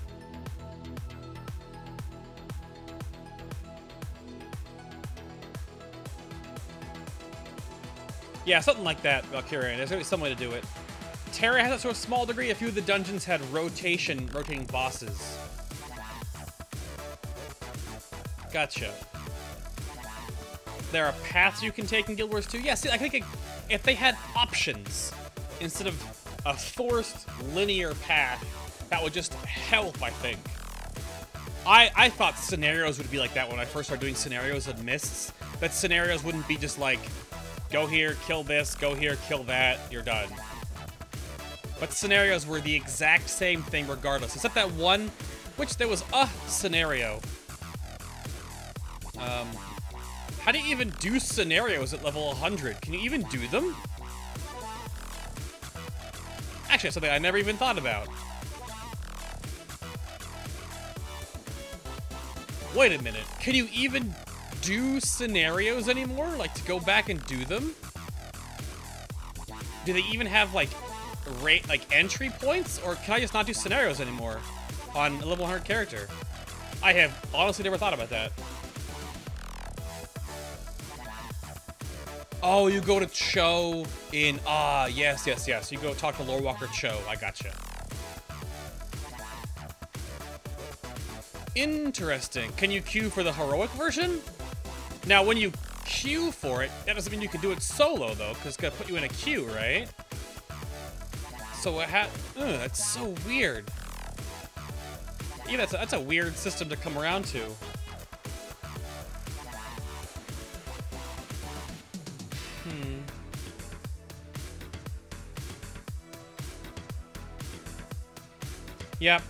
Yeah, something like that, Valkyrian. There's gonna be some way to do it. Terra has that sort of small degree. A few of the dungeons had rotating bosses. Gotcha. There are paths you can take in Guild Wars 2. Yeah, see, I think if they had options instead of a forced linear path, that would just help, I think. I thought scenarios would be like that when I first started doing scenarios and mists. That scenarios wouldn't be just like, go here, kill this, go here, kill that, you're done. But scenarios were the exact same thing regardless, except that one, which there was a scenario. How do you even do scenarios at level 100? Can you even do them? Actually, that's something I never even thought about. Wait a minute. Can you even do scenarios anymore? Like, to go back and do them? Do they even have, like, entry points? Or can I just not do scenarios anymore on a level 100 character? I have honestly never thought about that. Oh, you go to Cho in... Ah, yes. You go talk to Lore Walker Cho. I gotcha. Interesting. Can you queue for the heroic version? Now, when you queue for it, that doesn't mean you can do it solo, though, because it's going to put you in a queue, right? So that's so weird. Yeah, that's a weird system to come around to. Yep.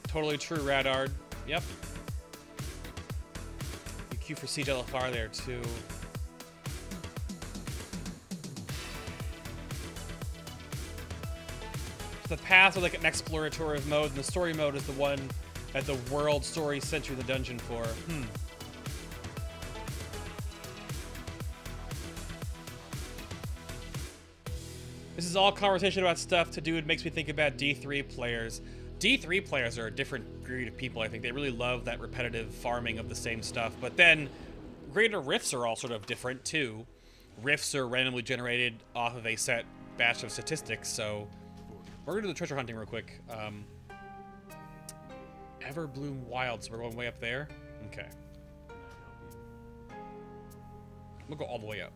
Totally true, Radard. Yep. You queue for Siege LFR there, too. The paths are like an explorative mode, and the story mode is the one that the world story sent you in the dungeon for. This is all conversation about stuff to do. It makes me think about D3 players. D3 players are a different breed of people, I think. They really love that repetitive farming of the same stuff. But then, greater rifts are all sort of different, too. Rifts are randomly generated off of a set batch of statistics, so... We're gonna do the treasure hunting real quick. Everbloom Wilds, so we're going way up there? Okay. We'll go all the way up.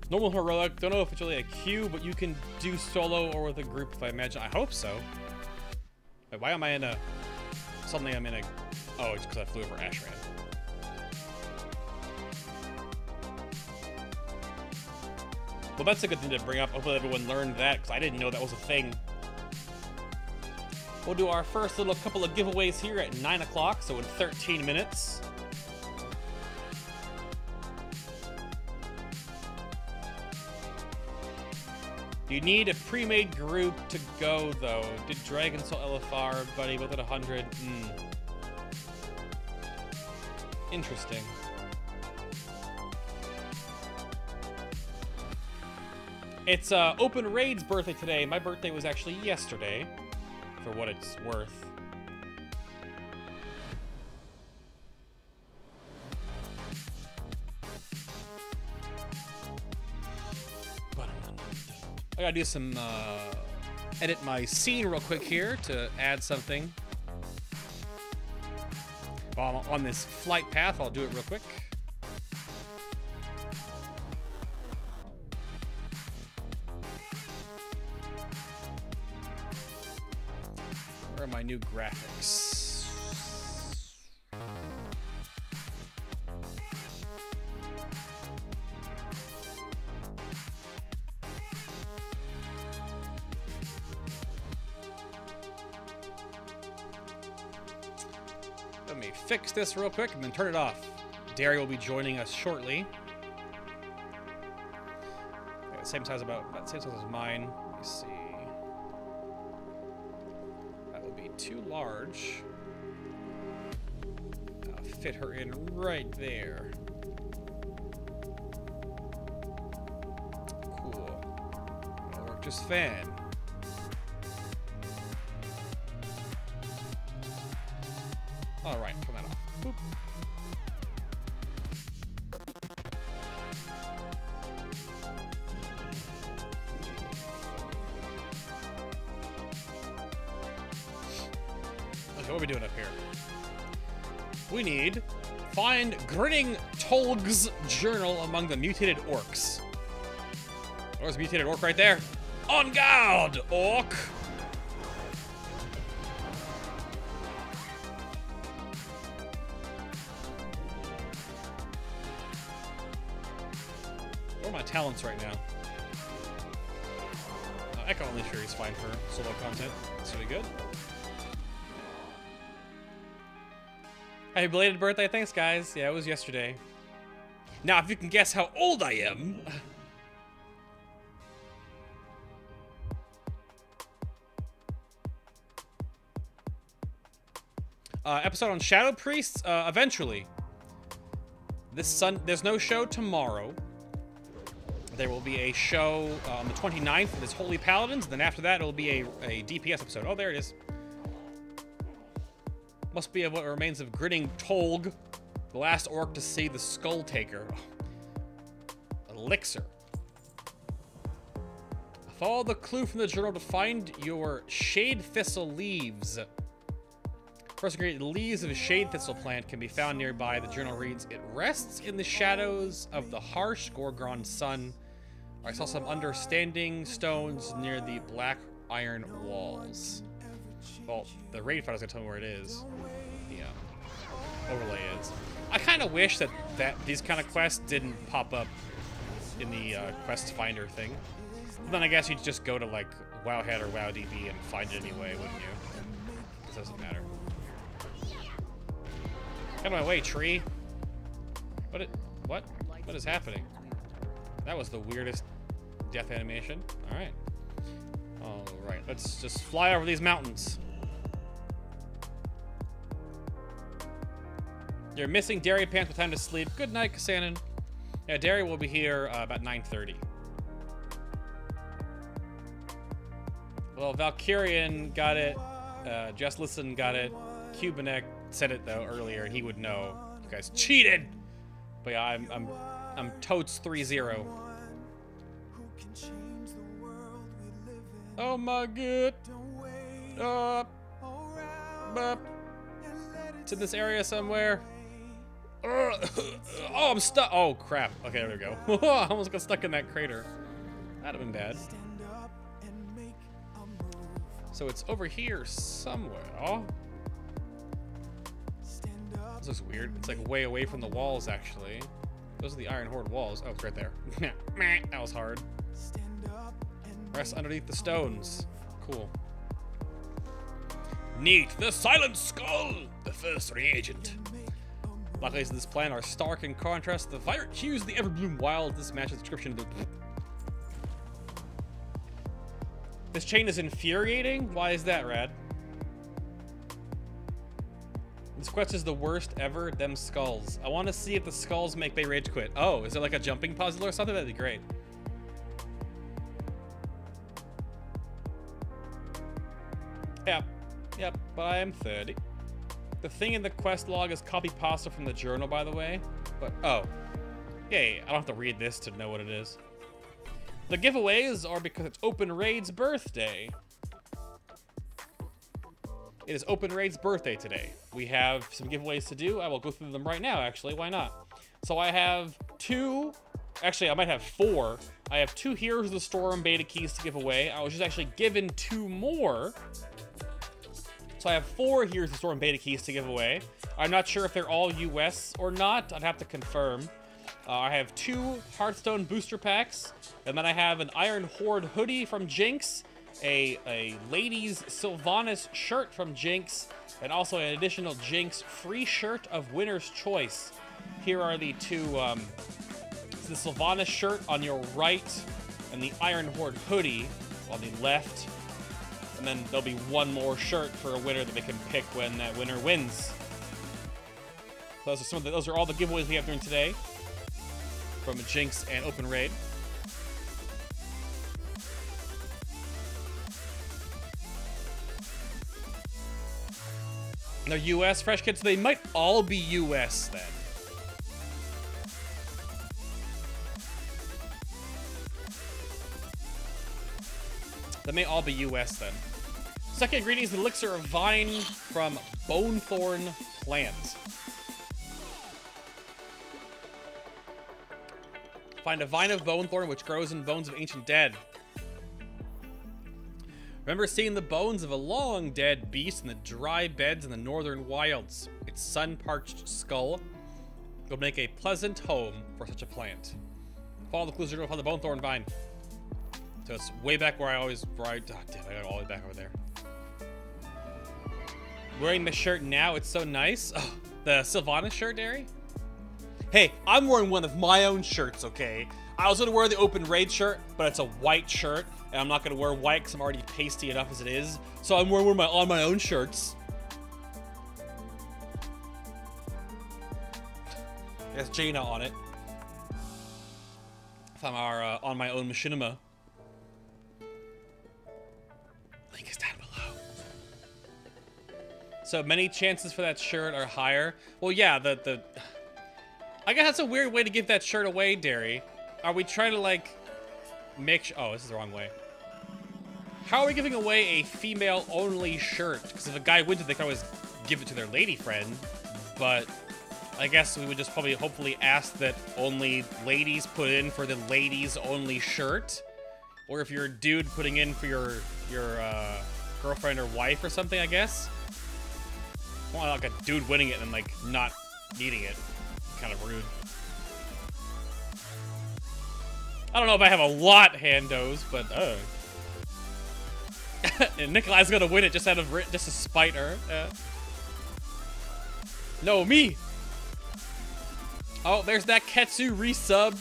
Normal heroic, don't know if it's really a queue, but you can do solo or with a group, if I imagine. I hope so. Wait, why am I in a... Suddenly I'm in a... Oh, it's because I flew over Ashran. Well, that's a good thing to bring up. Hopefully everyone learned that, because I didn't know that was a thing. We'll do our first little couple of giveaways here at 9 o'clock, so in 13 minutes. You need a pre-made group to go, though. Did Dragon Soul LFR, buddy, with it 100? Interesting. It's OpenRaid's birthday today. My birthday was actually yesterday, for what it's worth. I gotta do some, edit my scene real quick here to add something. While I'm on this flight path, I'll do it real quick. Where are my new graphics? Let me fix this real quick and then turn it off. Derry will be joining us shortly. Okay, same size about same size as mine. Let me see. That would be too large. I'll fit her in right there. Cool. That'll work just fine. All right, turn that off. Boop. Okay, what are we doing up here? We need find Grinning Tolg's journal among the mutated orcs. There's a mutated orc right there. On guard, orc! Talents right now. Echo only sure is fine for solo content. This will be good. Hey, belated birthday. Thanks, guys. Yeah, it was yesterday. Now, if you can guess how old I am. Episode on Shadow Priests, eventually. There's no show tomorrow. There will be a show on the 29th for this Holy Paladins, and then after that, it'll be a DPS episode. Oh, there it is. Must be of what remains of Grinning Tolg, the last orc to see the Skull Taker. Elixir. Follow the clue from the journal to find your Shade Thistle leaves. First ingredient, the leaves of a shade thistle plant can be found nearby. The journal reads, it rests in the shadows of the harsh Gorgon sun. I saw some understanding stones near the black iron walls. Well, the raid fighter's gonna tell me where it is. The overlay is. I kind of wish that these kind of quests didn't pop up in the quest finder thing. But then I guess you'd just go to like Wowhead or WowDB and find it anyway, wouldn't you? It doesn't matter. Get out of my way, tree. What is happening? That was the weirdest death animation. All right. All right. Let's just fly over these mountains. You're missing Dairy Pants with time to sleep. Good night, Kassanin. Yeah, Dairy will be here about 9:30. Well, Valkyrian got it. Just Listen got it. Cubanek said it though earlier, and he would know. You guys cheated. But yeah, I'm totes 3-0. Oh my god. It's in this area somewhere. Oh, I'm stuck. Oh crap. Okay, there we go. I almost got stuck in that crater. That'd have been bad. So it's over here somewhere. Oh. This looks weird. It's like way away from the walls, actually. Those are the Iron Horde walls. Oh, it's right there. That was hard. Rest underneath the stones. Cool. Neat. The Silent Skull. The first reagent. Luckily, this plan are stark in contrast to the vibrant hues of the Everbloom Wild. This matches the description of the... This chain is infuriating? Why is that, Rad? This quest is the worst ever. Them skulls. I want to see if the skulls make Bay rage quit. Oh, is it like a jumping puzzle or something? That'd be great. Yep, but I am 30. The thing in the quest log is copy pasta from the journal, by the way. But, oh. Yay, I don't have to read this to know what it is. The giveaways are because it's OpenRaid's birthday. It is OpenRaid's birthday today. We have some giveaways to do. I will go through them right now, actually. Why not? So I have 2... Actually, I might have 4. I have 2 Heroes of the Storm beta keys to give away. I was just actually given 2 more. So I have 4 Heroes of the Storm beta keys to give away. I'm not sure if they're all US or not. I'd have to confirm. I have 2 Hearthstone booster packs. And then I have an Iron Horde hoodie from Jinx. A ladies Sylvanas shirt from Jinx. And also an additional Jinx free shirt of Winner's Choice. Here are the 2... the Sylvanas shirt on your right. And the Iron Horde hoodie on the left. And then there'll be 1 more shirt for a winner that they can pick when that winner wins. Those are all the giveaways we have during today from Jinx and OpenRaid. They're US fresh kits. They might all be US then. They may all be US then. Second ingredient is the elixir of vine from Bonethorn plant. Find a vine of Bonethorn which grows in bones of ancient dead. Remember seeing the bones of a long dead beast in the dry beds in the northern wilds. Its sun-parched skull will make a pleasant home for such a plant. Follow the clues to go find the Bonethorn vine. So it's way back where I got it all the way back over there. Wearing the shirt now, it's so nice. Oh, the Sylvanas shirt, Derry? Hey, I'm wearing one of my own shirts, okay? I was gonna wear the OpenRaid shirt, but it's a white shirt, and I'm not gonna wear white because I'm already pasty enough as it is. So I'm wearing on my own shirts. It has Jaina on it. From our on my own machinima. Link is down below. So many chances for that shirt are higher. Well, yeah, I guess that's a weird way to give that shirt away, Derry. Are we trying to, like, make sure... Oh, this is the wrong way. How are we giving away a female-only shirt? Because if a guy wins it, they can always give it to their lady friend. But I guess we would just probably hopefully ask that only ladies put in for the ladies-only shirt. Or if you're a dude putting in for your girlfriend or wife or something, I guess. Well, like a dude winning it and, like, not needing it. Kind of rude. I don't know if I have a lot, Handos, but and Nikolai's gonna win it just to spite her. No, me. Oh, there's that Ketsu resub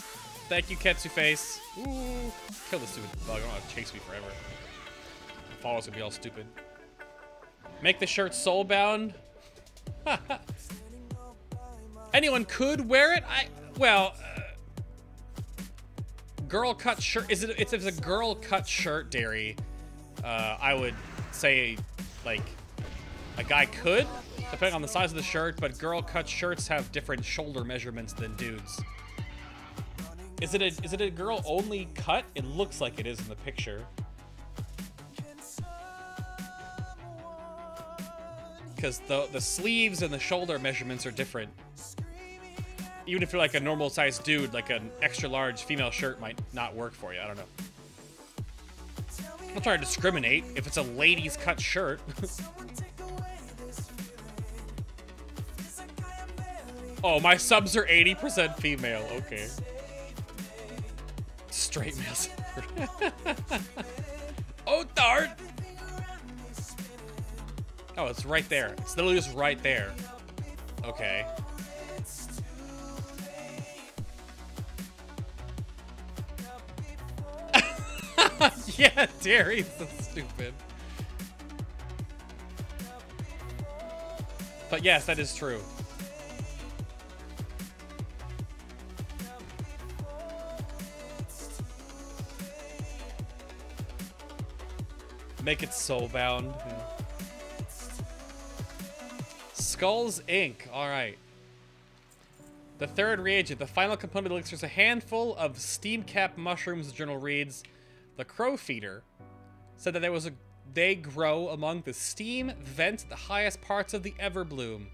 Thank you, Ketsu Face. Ooh. Kill this stupid bug. I don't want to chase me forever. The followers gonna be all stupid. Make the shirt soul-bound. Anyone could wear it. Well, girl cut shirt. If it's a girl cut shirt, Derry, I would say like a guy could, depending on the size of the shirt. But girl cut shirts have different shoulder measurements than dudes. Is it a girl only cut? It looks like it is in the picture. Because the sleeves and the shoulder measurements are different. Even if you're like a normal sized dude, like an extra large female shirt might not work for you. I don't know. I'm not trying to discriminate if it's a ladies cut shirt. Oh, my subs are 80% female. Okay. Straight males. Oh, darn! Oh, it's right there. It's literally just right there. Okay. Yeah, Terry's so stupid. But yes, that is true. Make it soul-bound. Yeah. Skulls Inc. Alright. The third reagent. The final component of the elixir is a handful of steam-capped mushrooms, the journal reads. The crow feeder said that they grow among the steam vents at the highest parts of the Everbloom.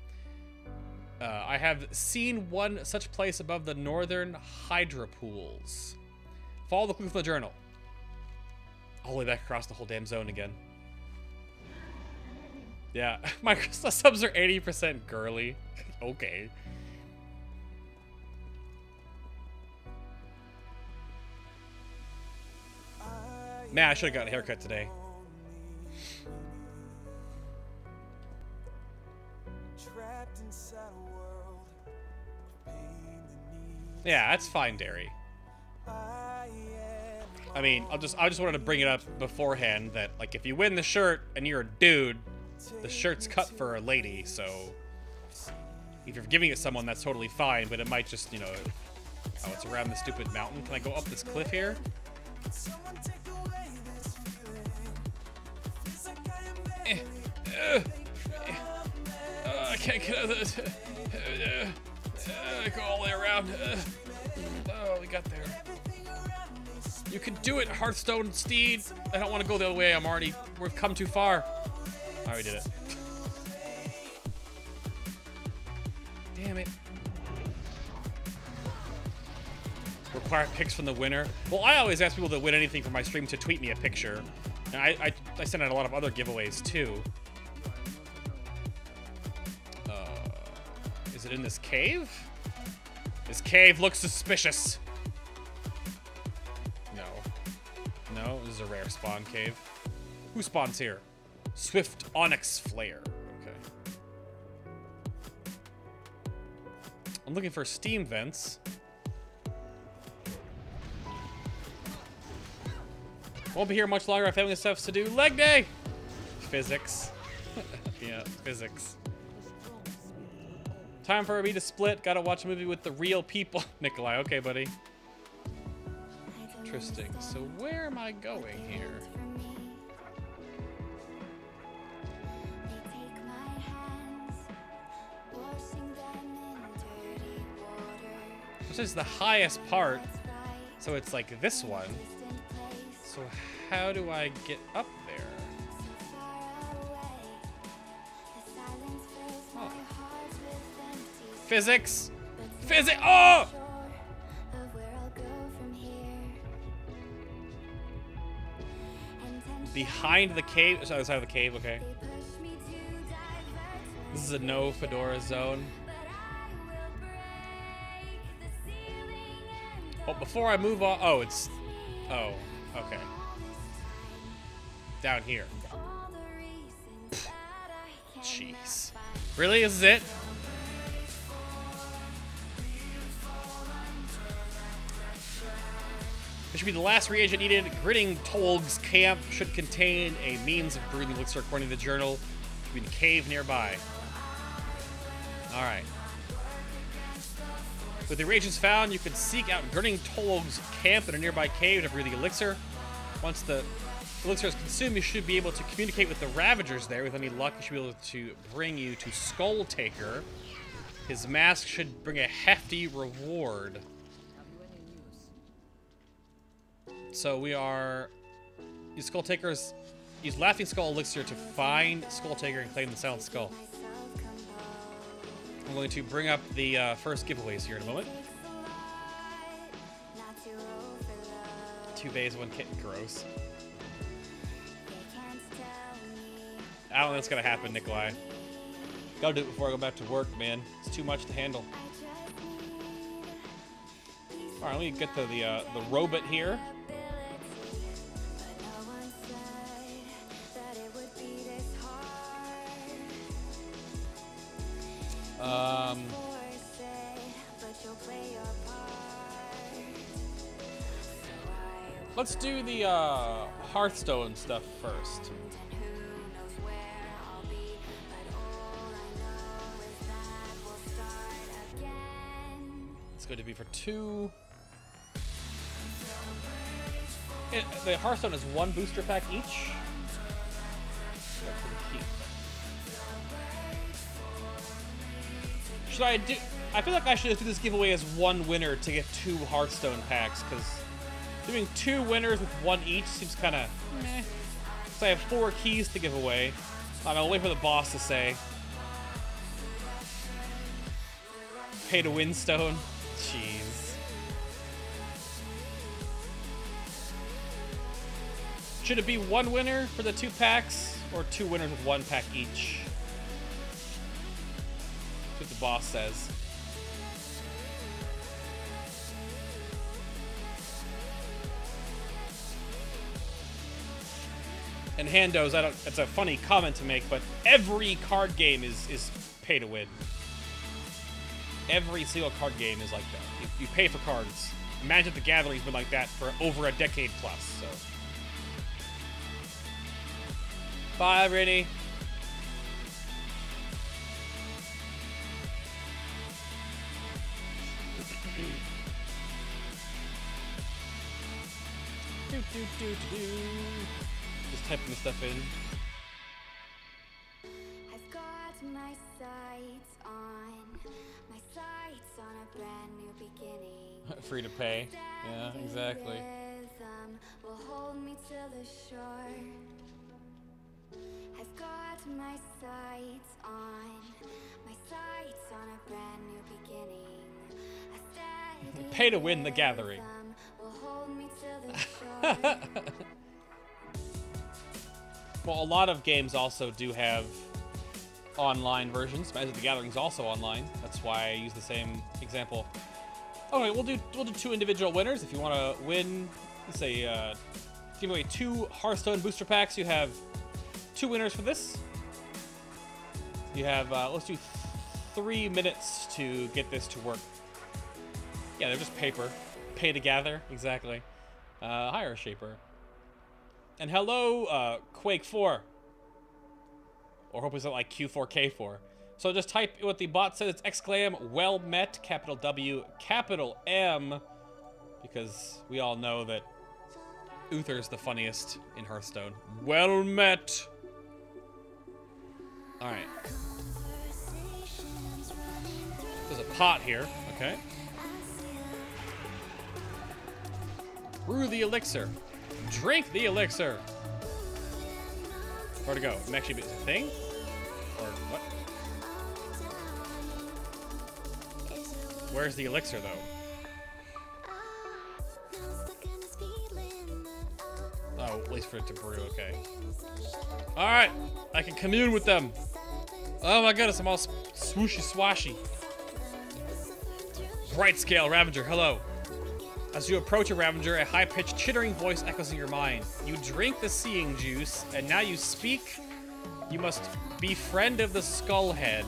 I have seen one such place above the northern Hydra pools. Follow the clue from the journal. All the way back across the whole damn zone again. Yeah, my subs are 80% girly. Okay. Man, I should have gotten a haircut today. Yeah, that's fine, Derry. I mean, I just wanted to bring it up beforehand that, like, if you win the shirt and you're a dude, the shirt's cut for a lady, so if you're giving it to someone, that's totally fine, but it might just, you know... Oh, it's around this stupid mountain. Can I go up this cliff here? I can't get out of this. Go all the way around. Oh, we got there. You can do it, Hearthstone Steed. I don't want to go the other way. We've come too far. I already did it. Damn it. Require pics from the winner. Well, I always ask people that win anything from my stream to tweet me a picture. And I send out a lot of other giveaways too. Is it in this cave? This cave looks suspicious. No. No, this is a rare spawn cave. Who spawns here? Swift Onyx Flare. Okay. I'm looking for steam vents. Won't be here much longer. I have family stuff to do. Leg day! Physics. Yeah, physics. Time for me to split. Gotta watch a movie with the real people. Nikolai, okay, buddy. Interesting. So where am I going here? This is the highest part. So it's like this one. So how do I get up there? Oh. Physics! Physics! Oh! Behind the cave? Sorry, outside of the cave, okay. This is a no Fedora zone. Oh, before I move on. Oh, it's. Oh, okay. Down here. Jeez. Really? This is it? This should be the last reagent needed. Grinning Tolg's camp should contain a means of brewing the elixir according to the journal. It should be in a cave nearby. Alright. With the reagents found, you can seek out Grinning Tolg's camp in a nearby cave to brew the elixir. Once the elixir is consumed, you should be able to communicate with the Ravagers there. With any luck, you should be able to bring you to Skull Taker. His mask should bring a hefty reward. So we are... Use Skull Taker's... Use Laughing Skull Elixir to find Skull Taker and claim the Silent Skull. I'm going to bring up the first giveaways here in a moment. 2 bays, 1 kitten. Gross. I don't think that's gonna happen, Nikolai. Gotta do it before I go back to work, man. It's too much to handle. Alright, let me get to the robot here. Let's do the Hearthstone stuff first. It's going to be for 2. The Hearthstone is 1 booster pack each. Should I do... I feel like I should do this giveaway as 1 winner to get 2 Hearthstone packs, because doing 2 winners with 1 each seems kind of meh. So I have 4 keys to give away. I'll wait for the boss to say. Pay to win stone. Jeez. Should it be 1 winner for the 2 packs, or 2 winners with 1 pack each? That's what the boss says. And Handos, it's a funny comment to make, but every card game is pay to win. Every single card game is like that. You pay for cards. Magic the Gathering's been like that for over a decade plus, so. Bye, Rennie. Just typing the stuff in. I've got my sights on a brand new beginning. Free to pay. Yeah, exactly. Will hold me to the shore. I've got my sights on a brand new beginning. Pay to win the gathering. Will hold me to the shore. Well, a lot of games also do have online versions. Magic the Gathering's also online. That's why I use the same example. Okay, we'll do 2 individual winners. If you want to win, let's say, give away 2 Hearthstone booster packs. You have 2 winners for this. You have, let's do 3 minutes to get this to work. Yeah, they're just paper. Pay to gather, exactly. Hire a shaper. And hello, Quake 4. Or hopefully it's not like Q4K4. So just type what the bot says. It's exclam, well met, capital W, capital M. Because we all know that Uther's the funniest in Hearthstone. Well met. Alright. There's a pot here. Okay. Brew the elixir. Drink the elixir. Where to go? Actually, it's a thing? Or what? Where's the elixir, though? Oh, at least for it to brew, okay. Alright, I can commune with them. Oh my goodness, I'm all swooshy swashy. Bright scale Ravager, hello. As you approach a Ravager, a high-pitched, chittering voice echoes in your mind. You drink the seeing juice, and now you speak. You must be friend of the Skullhead.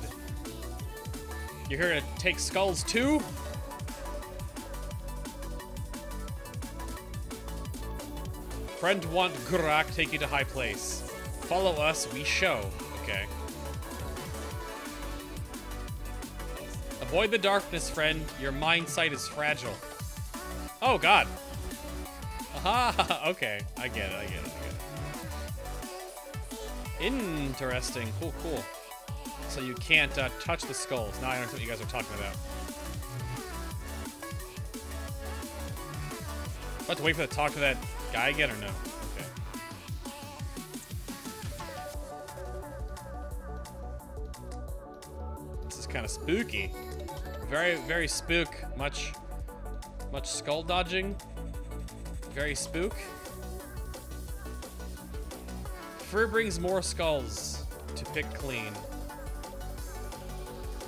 You're here to take skulls too? Friend want Gurak take you to high place. Follow us, we show. Okay. Avoid the darkness, friend. Your mind sight is fragile. Oh, God. Aha, okay. I get it. Interesting. Cool, cool. So you can't touch the skulls. Now I understand what you guys are talking about. Do I have to wait for the talk to that guy again or no? Okay. This is kind of spooky. Very, very spook. Much skull dodging. Very spook. Fur brings more skulls to pick clean.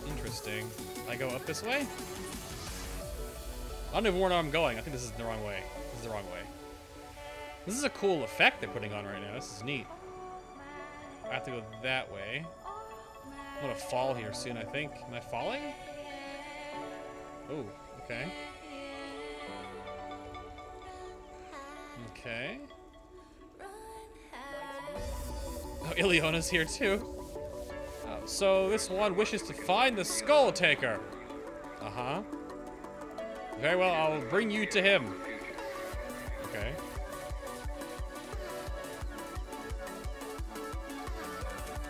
Interesting. I go up this way? I don't even know where I'm going. I think this is the wrong way. This is the wrong way. This is a cool effect they're putting on right now. This is neat. I have to go that way. I'm gonna fall here soon, I think. Am I falling? Oh, okay. Okay. Oh, Iliona's here too. Oh, so this one wishes to find the Skull Taker. Uh-huh. Very well, I'll bring you to him. Okay.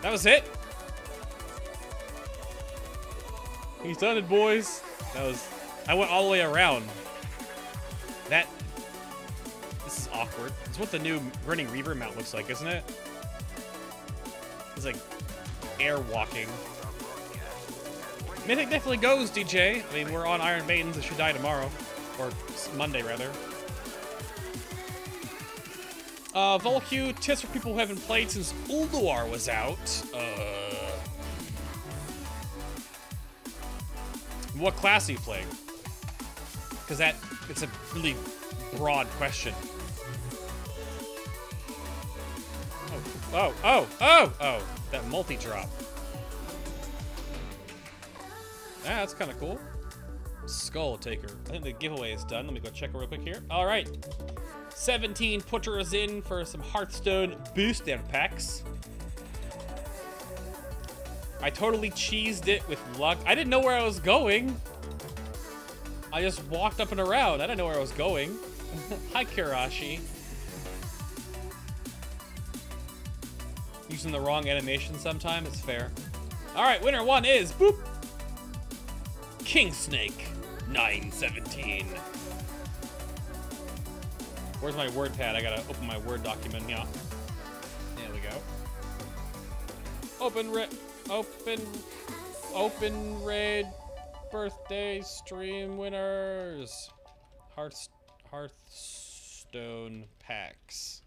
That was it. He's done it, boys. That was... I went all the way around. This is awkward. It's what the new Burning Reaver mount looks like, isn't it? It's like air walking. Mythic definitely goes, DJ. I mean, we're on Iron Maidens. It should die tomorrow. Or Monday, rather. Volq, tips for people who haven't played since Ulduar was out. What class are you playing? Because it's a really broad question. Oh, that multi-drop. Ah, that's kind of cool. Skull Taker. I think the giveaway is done. Let me go check it real quick here. All right. 17 putters in for some Hearthstone booster packs. I totally cheesed it with luck. I didn't know where I was going. I just walked up and around. I didn't know where I was going. Hi, Kirashi. Using the wrong animation sometimes, it's fair. All right, winner one is, boop, King Snake 917. Where's my word pad? I gotta open my Word document. Yeah. There we go. OpenRaid birthday stream winners. Hearthstone packs.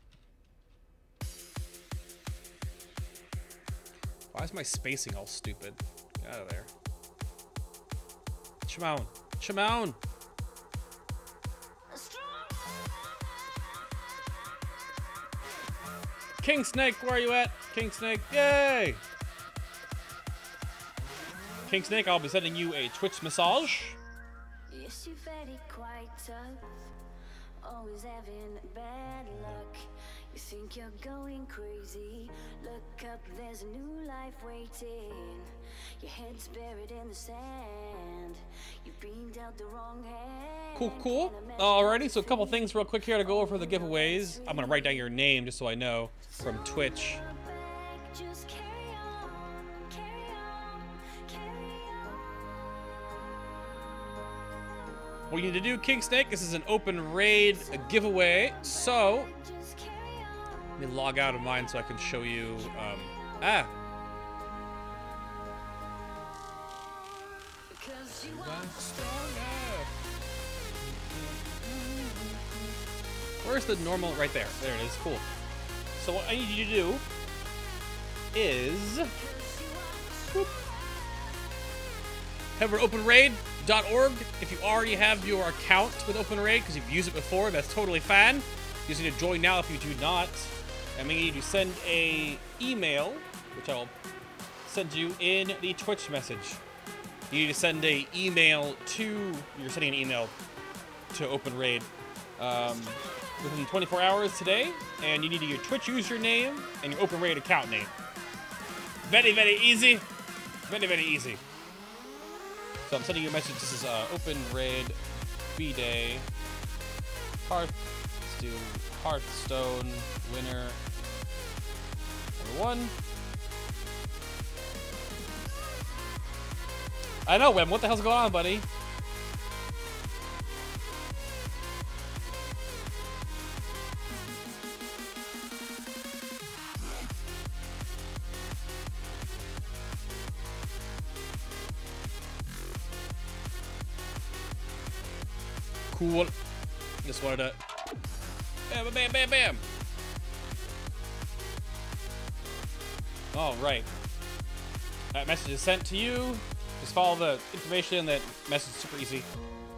Why is my spacing all stupid? Get out of there. Shimon. Shimon! King Snake, where are you at? King Snake, yay! King Snake, I'll be sending you a Twitch massage. Yes, you're very quite tough. Always having bad luck. You think you're going crazy. Look up, there's a new life waiting. Your head's buried in the sand. You've been dealt the wrong hand. Cool, cool. Alrighty, so a couple things real quick here to go over the giveaways. I'm gonna write down your name just so I know from Twitch. Just carry on, carry on, carry on. What you need to do, King Snake, this is an OpenRaid giveaway. So, let me log out of mine so I can show you, Where's the normal? Right there. There it is. Cool. So what I need you to do is whoop, head over to OpenRaid.org. If you already have your account with OpenRaid because you've used it before, that's totally fine. You just need to join now if you do not. And we need to send a email, which I will send you in the Twitch message. You need to send a email to, you're sending an email to OpenRaid. within 24 hours today, and you need your Twitch username and your OpenRaid account name. Very, very easy. Very, very easy. So I'm sending you a message. This is OpenRaid B-Day. Hearthstone winner number 1. I know, Wem. What the hell's going on, buddy? Cool. Just wanted to bam, bam, bam, bam. All right. That message is sent to you. Just follow the information in that message. Is super easy.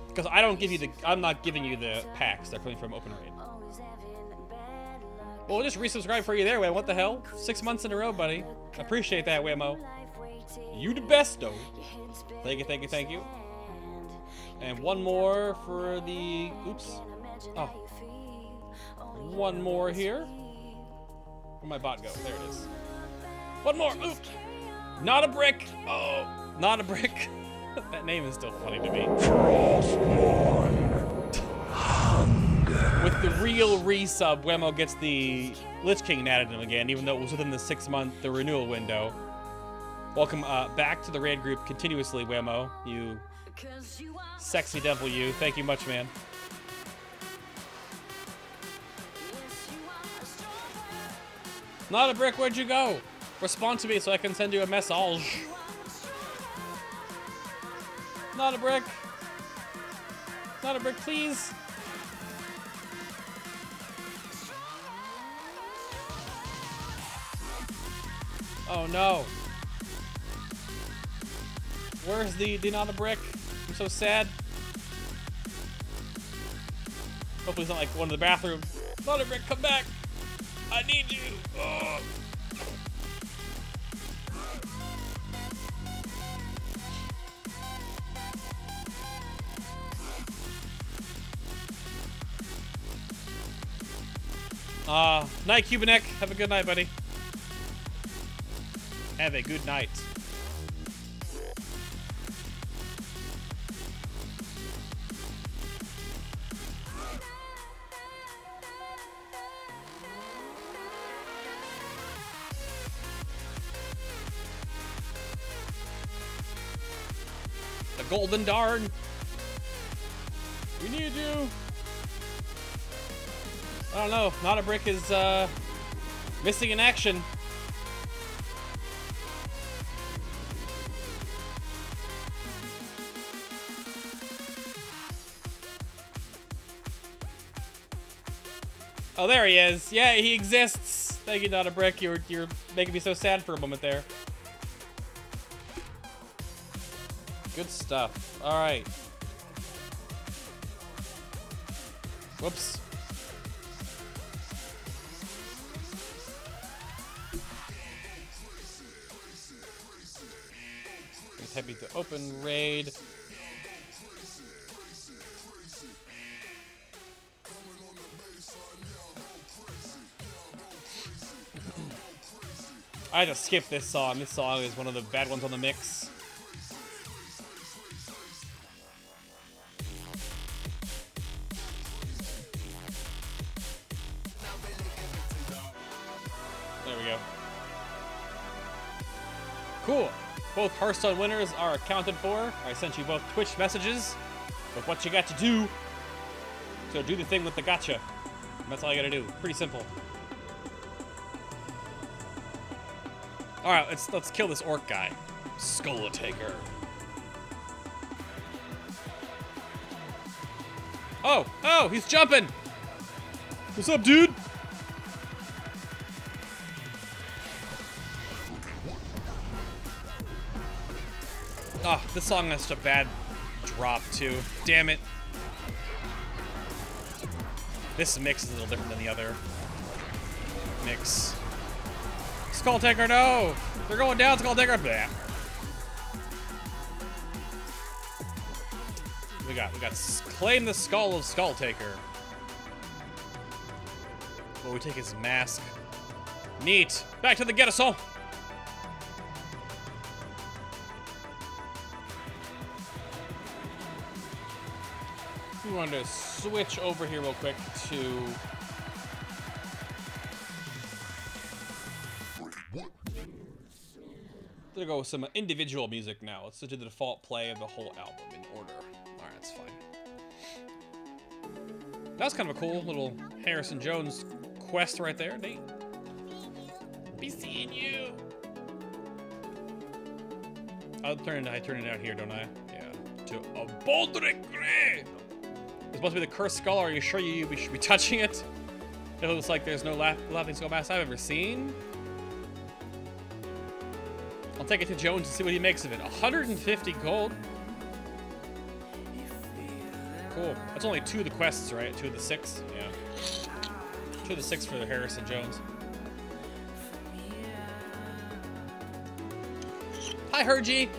Because I don't give you the. I'm not giving you the packs. They're coming from OpenRaid. Well, just resubscribe for you there, Wem. What the hell? 6 months in a row, buddy. Appreciate that, Wemo. You the best, though. Thank you, thank you, thank you. And one more for the. Oops. Oh. One more here. Where'd my bot go? There it is. One more. Ooh. Not a brick. Oh. Not a brick. That name is still funny to me. With the real resub, Wemo gets the Lich King added him again, even though it was within the 6-month renewal window. Welcome back to the raid group continuously, Wemo. You sexy devil, you. Thank you much, man. Not a brick, where'd you go? Respond to me so I can send you a message. Not a brick. Not a brick, please. Oh no. Where's the not a brick? I'm so sad. Hopefully it's not like one of the bathrooms. Not a brick, come back. I need you. Oh. Night, Cubanek. Have a good night, buddy. Have a good night. The golden darn. We need you. I don't know. Not a brick is missing in action. Oh, there he is. Yeah, he exists. Thank you, Not a Brick. You're making me so sad for a moment there. Good stuff. All right. Whoops. Happy to OpenRaid. I had to skip this song. This song is one of the bad ones on the mix. There we go. Cool. Both Hearthstone winners are accounted for. I sent you both Twitch messages with what you got to do. So do the thing with the gotcha. That's all you gotta do. Pretty simple. All right, let's kill this orc guy. Skull Taker. Oh, he's jumping. What's up, dude? Oh, this song has such a bad drop, too. Damn it. This mix is a little different than the other mix. Skull Taker, no! They're going down, Skull Taker. Blah. We got claim the skull of Skull Taker. Oh, we take his mask. Neat. Back to the Garrison. We wanted to switch over here real quick to... Gonna go with some individual music now. Let's do the default play of the whole album in order. Alright, that's fine. That's kind of a cool little Harrison Jones quest right there, Nate. Be seeing you. I turn it out here, don't I? Yeah. To a Baldric Grey. It's supposed to be the cursed skull. Are you sure we should be touching it? It looks like there's no laughing skull mask I've ever seen. I'll take it to Jones and see what he makes of it. 150 gold. Cool. That's only 2 of the quests, right? 2 of the 6? Yeah. 2 of the 6 for the Harrison Jones. Hi, Hergy.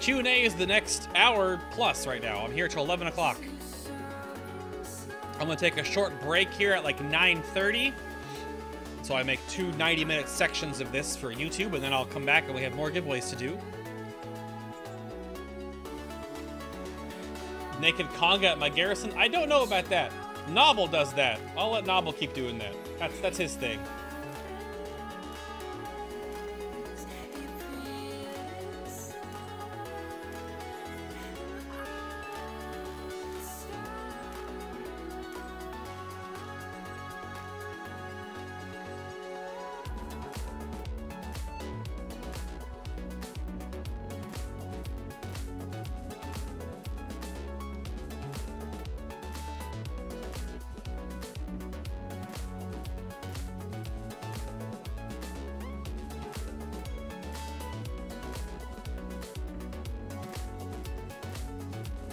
Q&A is the next hour plus right now. I'm here till 11 o'clock. I'm gonna take a short break here at like 9:30. So I make 2 90-minute sections of this for YouTube, and then I'll come back and we have more giveaways to do. Naked Conga at my Garrison? I don't know about that. Novel does that. I'll let Novel keep doing that. That's his thing.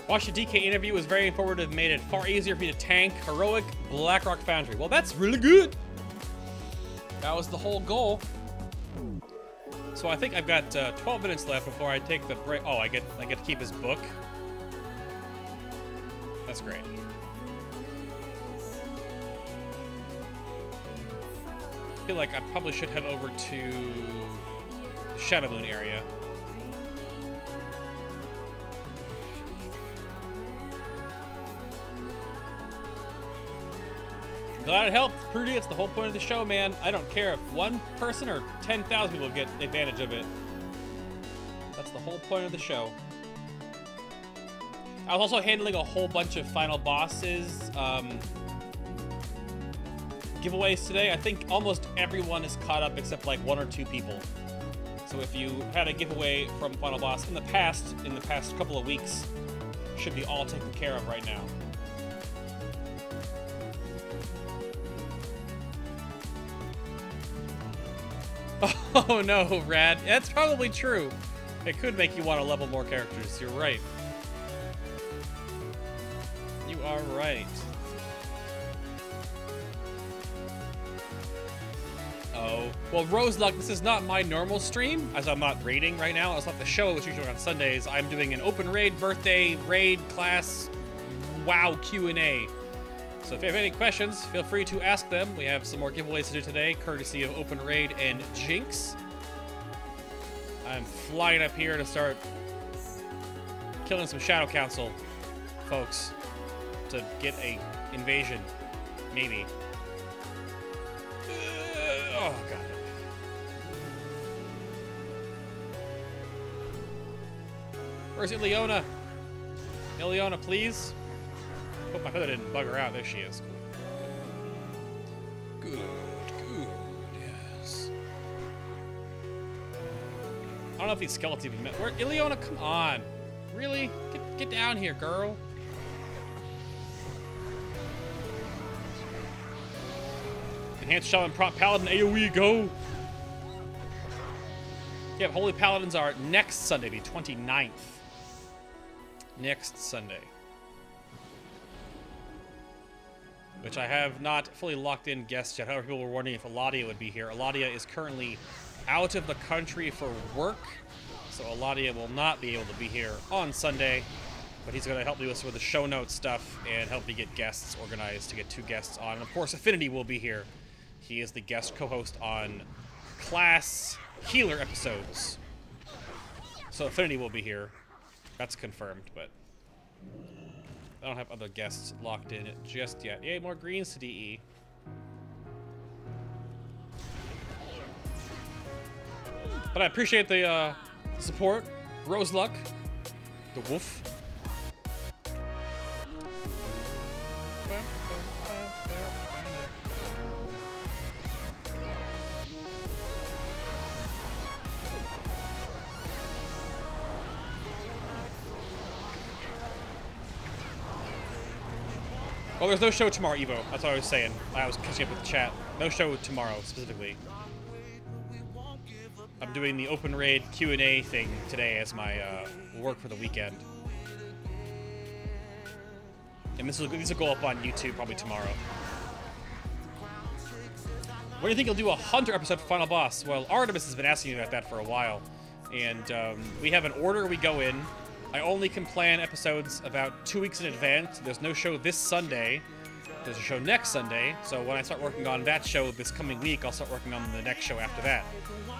Watch the DK interview, was very informative, made it far easier for me to tank heroic Blackrock Foundry. Well, that's really good. That was the whole goal. So I think I've got 12 minutes left before I take the break. Oh, I get to keep his book. That's great. I feel like I probably should head over to the Shadow Moon area. Glad it helped. Prudy, it's the whole point of the show, man. I don't care if 1 person or 10,000 people get advantage of it. That's the whole point of the show. I was also handling a whole bunch of Final Bosses giveaways today. I think almost everyone is caught up except like 1 or 2 people. So if you had a giveaway from Final Boss in the past couple of weeks, should be all taken care of right now. Oh no, Rad. That's probably true. It could make you want to level more characters. You're right. You are right. Oh. Well, Roseluck, this is not my normal stream, as I'm not raiding right now. It's not the show, which usually on Sundays. I'm doing an OpenRaid birthday raid class WoW Q&A. So if you have any questions, feel free to ask them. We have some more giveaways to do today, courtesy of OpenRaid and Jinx. I'm flying up here to start killing some Shadow Council folks to get a invasion, maybe. Oh, God. Where's Ileona? Ileona, please. Hope my feather didn't bug her out. There she is. Cool. Good, yes. I don't know if these skeletons even met. Where, Ileona, come on. Really? Get down here, girl. Enhanced Shaman Prop Paladin AoE, go! Yeah, Holy Paladins are next Sunday, the 29th. Next Sunday. Which I have not fully locked in guests yet. However, people were wondering if Eladia would be here. Eladia is currently out of the country for work, so Eladia will not be able to be here on Sunday, but he's going to help me with some of the show notes stuff and help me get guests organized to get 2 guests on. And of course, Affinity will be here He is the guest co-host on class healer episodes. So Affinity will be here. That's confirmed, but I don't have other guests locked in just yet. Yay, more greens to DE. But I appreciate the support. Rose Luck. The Wolf. Well, there's no show tomorrow, Evo. That's what I was saying. I was catching up with the chat. No show tomorrow, specifically. I'm doing the OpenRaid Q&A thing today as my work for the weekend. And this will go up on YouTube probably tomorrow. When do you think you'll do a Hunter episode for Final Boss? Well, Artemis has been asking me about that for a while. And we have an order we go in. I only can plan episodes about 2 weeks in advance. There's no show this Sunday. There's a show next Sunday. So when I start working on that show this coming week, I'll start working on the next show after that.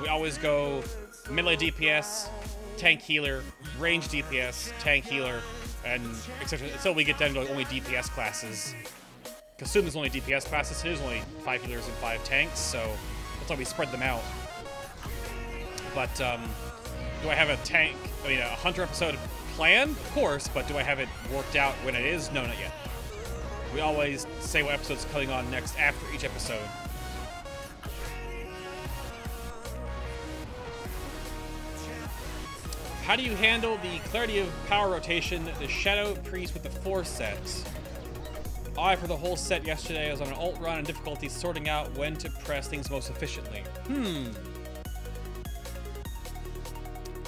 We always go melee DPS, tank healer, range DPS, tank healer, and etc. Until we get down to only DPS classes. Because soon there's only DPS classes. There's only 5 healers and 5 tanks, so that's why we spread them out. But do I have a Hunter episode planned? Of course, but do I have it worked out when it is? No, not yet. We always say what episode's coming on next after each episode. How do you handle the Clarity of Power rotation, the Shadow Priest with the 4 sets? For the whole set yesterday. I was on an alt run and difficulty sorting out when to press things most efficiently.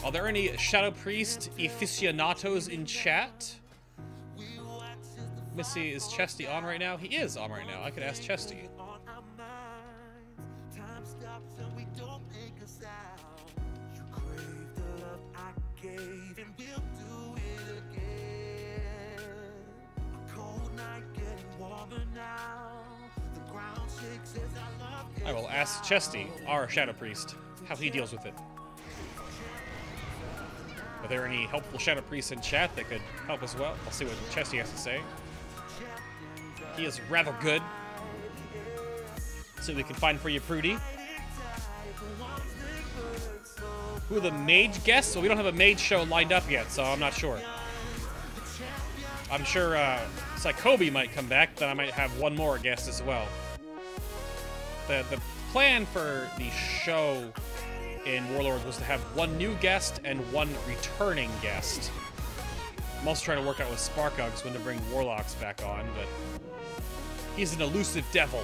Are there any Shadow Priest aficionados in chat? Missy, is Chesty on right now? He is on right now. I could ask Chesty. I will ask Chesty, our Shadow Priest, how he deals with it. Are there any helpful Shadow Priests in chat that could help as well? I'll see what Chesty has to say. He is rather good. So we can find for you, Prudy. Who are the mage guests? Well, we don't have a mage show lined up yet, so I'm not sure. I'm sure Psychobi might come back, then I might have one more guest as well. The plan for the show in Warlords was to have one new guest and one returning guest. I'm also trying to work out with Sparkugs when to bring Warlocks back on, but he's an elusive devil.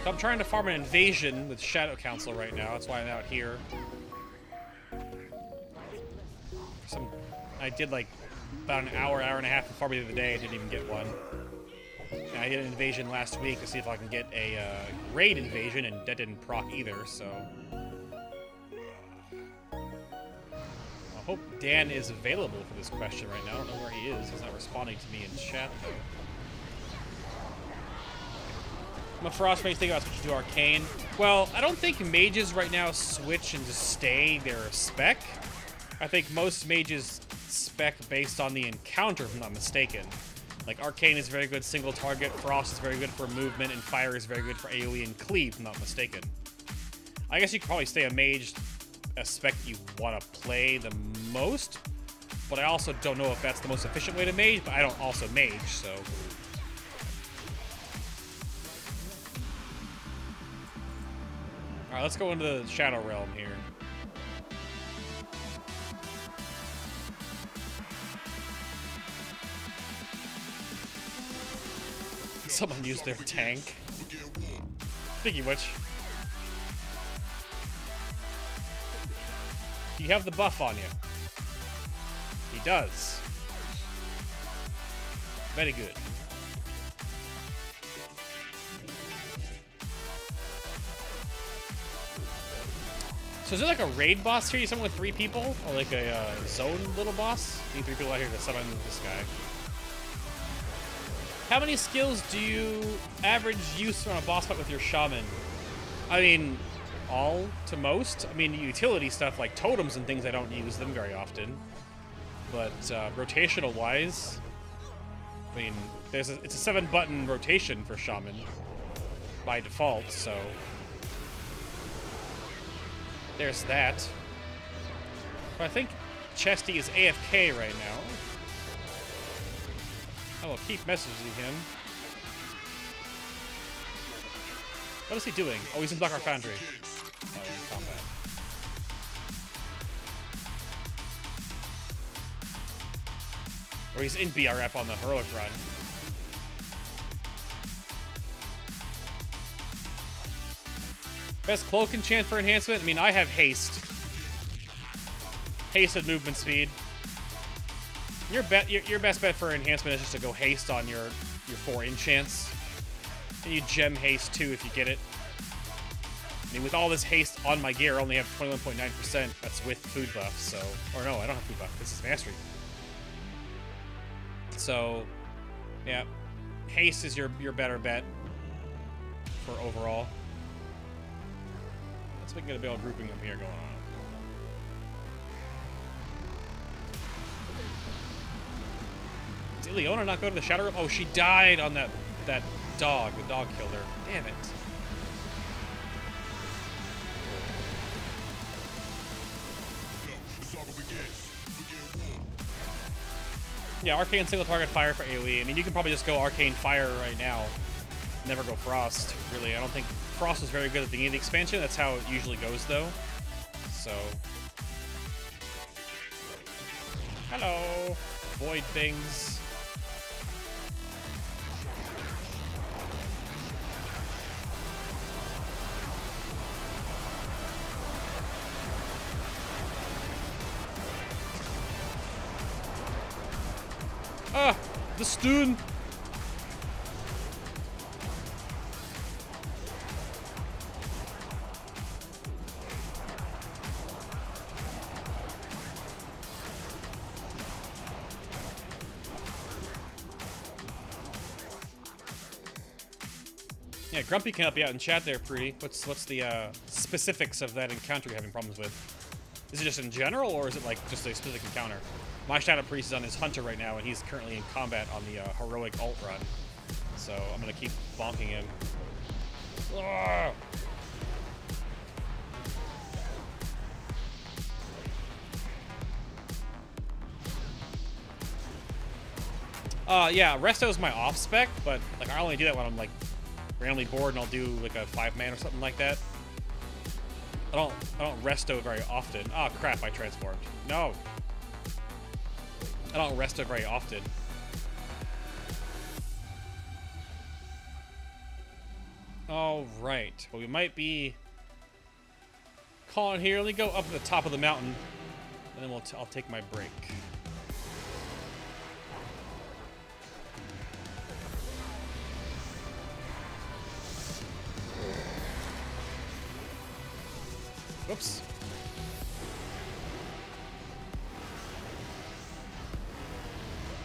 So I'm trying to farm an invasion with Shadow Council right now. That's why I'm out here. I did like about an hour and a half of farming the other day. I didn't even get one. And I did an invasion last week to see if I can get a raid invasion, and that didn't proc either, so. I hope Dan is available for this question right now. I don't know where he is. He's not responding to me in chat, though. Frost makes think about switching to Arcane. Well, I don't think mages right now switch and just stay their spec. I think most mages spec based on the encounter, if I'm not mistaken. Like, Arcane is very good single target, Frost is very good for movement, and Fire is very good for AoE and Cleave, if I'm not mistaken. I guess you could probably stay a mage, a spec you want to play the most, but I also don't know if that's the most efficient way to mage, but I don't also mage, so. Alright, let's go into the Shadow Realm here. Someone used their tank. Speaking of which, you have the buff on you. He does. Very good. So is there like a raid boss here? You summon with 3 people? Or like a zone little boss? You need 3 people out here to summon this guy. How many skills do you average use on a boss fight with your shaman? I mean, all to most. I mean, utility stuff like totems and things, I don't use them very often. But rotational wise, I mean, it's a 7-button rotation for shaman by default, so there's that. But I think Chesty is AFK right now. I will keep messaging him. What is he doing? Oh, he's in Black Rock Foundry. Oh, in combat. Or he's in BRF on the heroic run. Best cloak enchant for enhancement? I mean, I have haste. Haste and movement speed. Your best bet for enhancement is just to go haste on your 4 enchants. And you gem haste too if you get it. I mean, with all this haste on my gear, I only have 21.9%. That's with food buff, so... Or no, I don't have food buff. This is mastery. So, yeah. Haste is your better bet for overall. Let's get a bit of grouping up here going on. Did Leona not go to the shadow room? Oh, she died on that dog. The dog killed her. Damn it. Yeah, Arcane single target fire for AoE. I mean, you can probably just go Arcane Fire right now. Never go Frost, really. I don't think Frost was very good at the beginning of the expansion. That's how it usually goes, though. So. Hello. Void things. Ah! The stun! Yeah, Grumpy can help you out in chat there, Pretty. What's the specifics of that encounter you're having problems with? Is it just in general, or is it like just a specific encounter? My Shadow Priest is on his Hunter right now, and he's currently in combat on the heroic alt run. So I'm gonna keep bonking him. Ugh! Yeah, Resto's my off spec, but like I only do that when I'm like randomly bored and I'll do like a 5-man or something like that. I don't resto very often. Oh crap, I transformed. No. I don't resto very often. All right. Well, we might be calling here. Let me go up to the top of the mountain, and then I'll take my break. Whoops.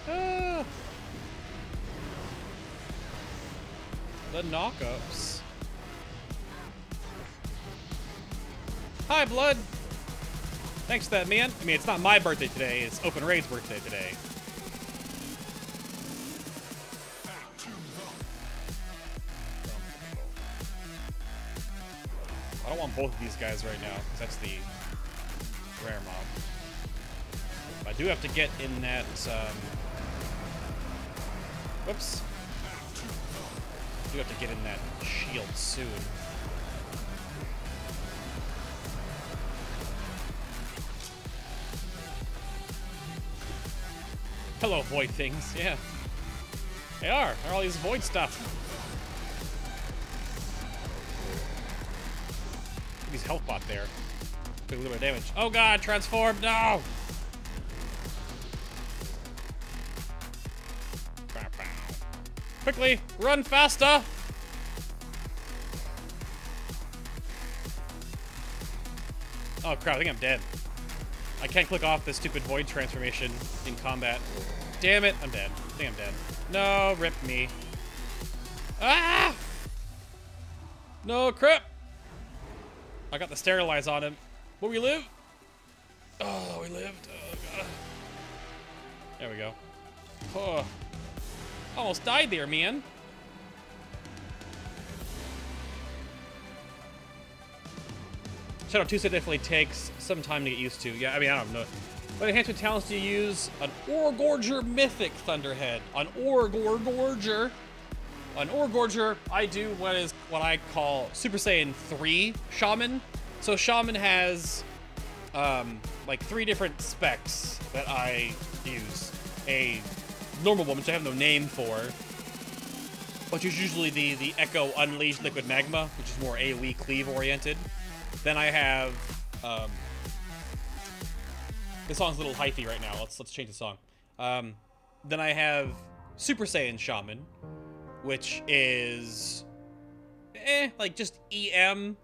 Ah. The knockups. Hi, Blood. Thanks for that, man. I mean, it's not my birthday today. It's OpenRaid's birthday today. I don't want both of these guys right now, because that's the rare mob. But I do have to get in that, whoops. I do have to get in that shield soon. Hello, void things. Yeah. They are. They're all these void stuff. He's health bot there. Took a little bit of damage. Oh god, transform! No! Quickly, run faster! Oh crap, I think I'm dead. I can't click off this stupid void transformation in combat. Damn it, I'm dead. I think I'm dead. No, rip me. Ah! No, crap! I got the sterilize on him. Will we live? Oh, we lived. Oh, God. There we go. Oh. Almost died there, man. Shadow 2 set definitely takes some time to get used to. Yeah, I mean, I don't know. What enhancement talents do you use? An Ore Gorger Mythic Thunderhead. An Ore Gorger. An Ore Gorger, I do what I call Super Saiyan 3 Shaman. So Shaman has like 3 different specs that I use. A normal one, which I have no name for, which is usually the Echo Unleashed Liquid Magma, which is more AoE cleave oriented. Then I have this song's a little hyphy right now. Let's change the song. Then I have Super Saiyan Shaman, which is like just EM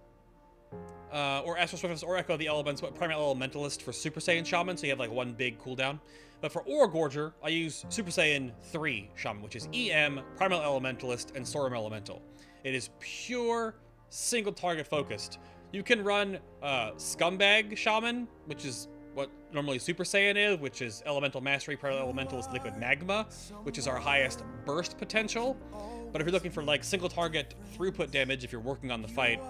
or Astral Swiftness or Echo the Elements, but Primal Elementalist for Super Saiyan Shaman, so you have like one big cooldown. But for Ore Gorger, I use Super Saiyan 3 Shaman, which is EM, Primal Elementalist, and Storm Elemental. It is pure single target focused. You can run Scumbag Shaman, which is what normally Super Saiyan is, which is Elemental Mastery, Primal Elementalist, Liquid Magma, which is our highest burst potential. But if you're looking for like single target throughput damage, if you're working on the fight,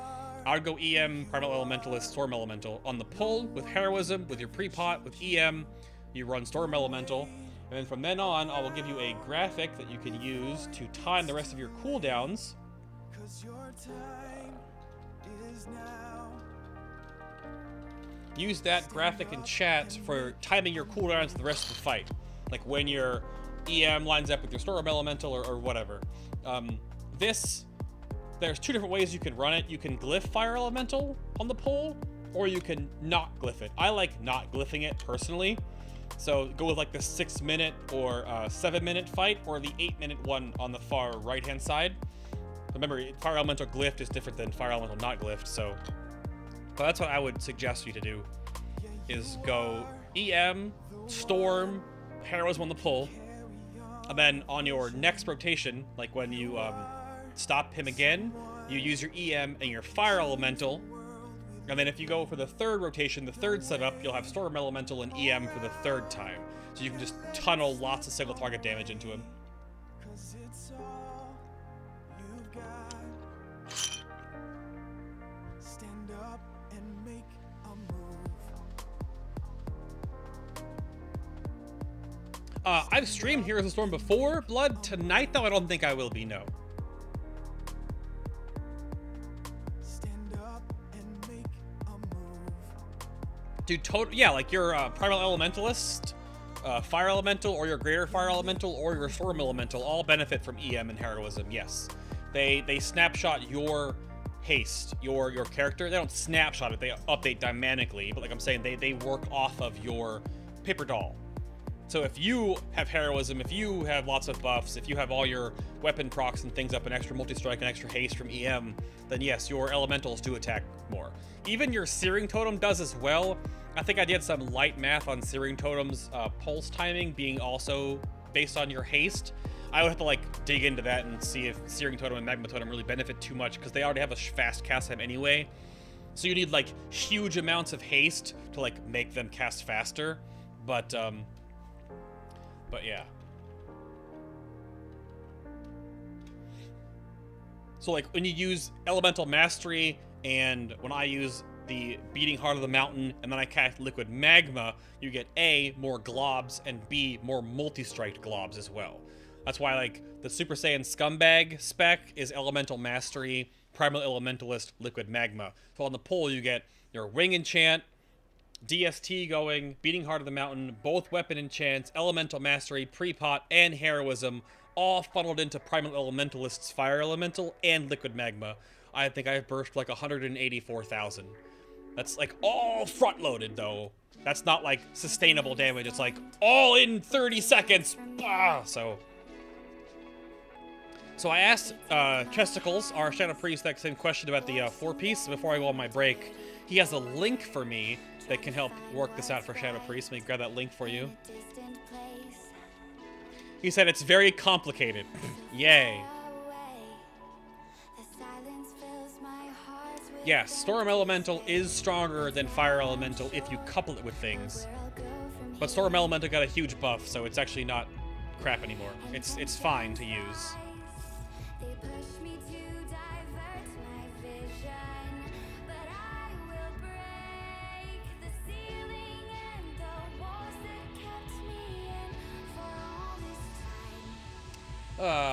I would go EM, Primal Elementalist, Storm Elemental. On the pull, with Heroism, with your pre-pot, with EM, you run Storm Elemental. And then from then on, I will give you a graphic that you can use to time the rest of your cooldowns. Use that graphic in chat for timing your cooldowns to the rest of the fight. Like when your EM lines up with your Storm Elemental or whatever. There's 2 different ways you can run it. You can glyph Fire Elemental on the pole, or you can not glyph it. I like not glyphing it personally. So go with like the 6-minute or 7-minute fight, or the 8-minute one on the far right-hand side. Remember, Fire Elemental glyphed is different than Fire Elemental not glyphed, so... But that's what I would suggest you to do, is go EM, Storm, Heroism on the pull, and then on your next rotation, like when you stop him again, you use your EM and your Fire Elemental, and then if you go for the 3rd rotation, the 3rd setup, you'll have Storm Elemental and EM for the 3rd time. So you can just tunnel lots of single target damage into him. I've streamed Heroes of Storm before. Blood tonight, though, I don't think I will be, no. Dude, yeah, like your Primal Elementalist, Fire Elemental, or your Greater Fire Elemental, or your Storm Elemental all benefit from EM and Heroism, yes. They snapshot your haste, your character. They don't snapshot it, they update dynamically, but like I'm saying, they work off of your paper doll. So if you have Heroism, if you have lots of buffs, if you have all your weapon procs and things up, and extra multi-strike and extra haste from EM, then yes, your elementals do attack more. Even your Searing Totem does as well. I think I did some light math on Searing Totem's pulse timing being also based on your haste. I would have to like dig into that and see if Searing Totem and Magma Totem really benefit too much, because they already have a fast cast time anyway. So you need like huge amounts of haste to like make them cast faster. But yeah. So like when you use Elemental Mastery, and when I use the Beating Heart of the Mountain, and then I cast Liquid Magma, you get A, more globs, and B, more multi-striked globs as well. That's why like the Super Saiyan Scumbag spec is Elemental Mastery, Primal Elementalist, Liquid Magma. So on the pull you get your Wing Enchant, DST going, Beating Heart of the Mountain, both weapon enchants, Elemental Mastery, Pre-Pot, and Heroism, all funneled into Primal Elementalist's Fire Elemental and Liquid Magma. I think I've burst like 184,000. That's like all front-loaded though. That's not like sustainable damage. It's like all in 30 seconds. So I asked Chesticles, our Shadow Priest, that same question about the 4-piece before I go on my break. he has a link for me that can help work this out for Shadow Priest. Let me grab that link for you. He said it's very complicated. Yay. Yes, Storm Elemental is stronger than Fire Elemental if you couple it with things. But Storm Elemental got a huge buff, so it's actually not crap anymore. It's fine to use.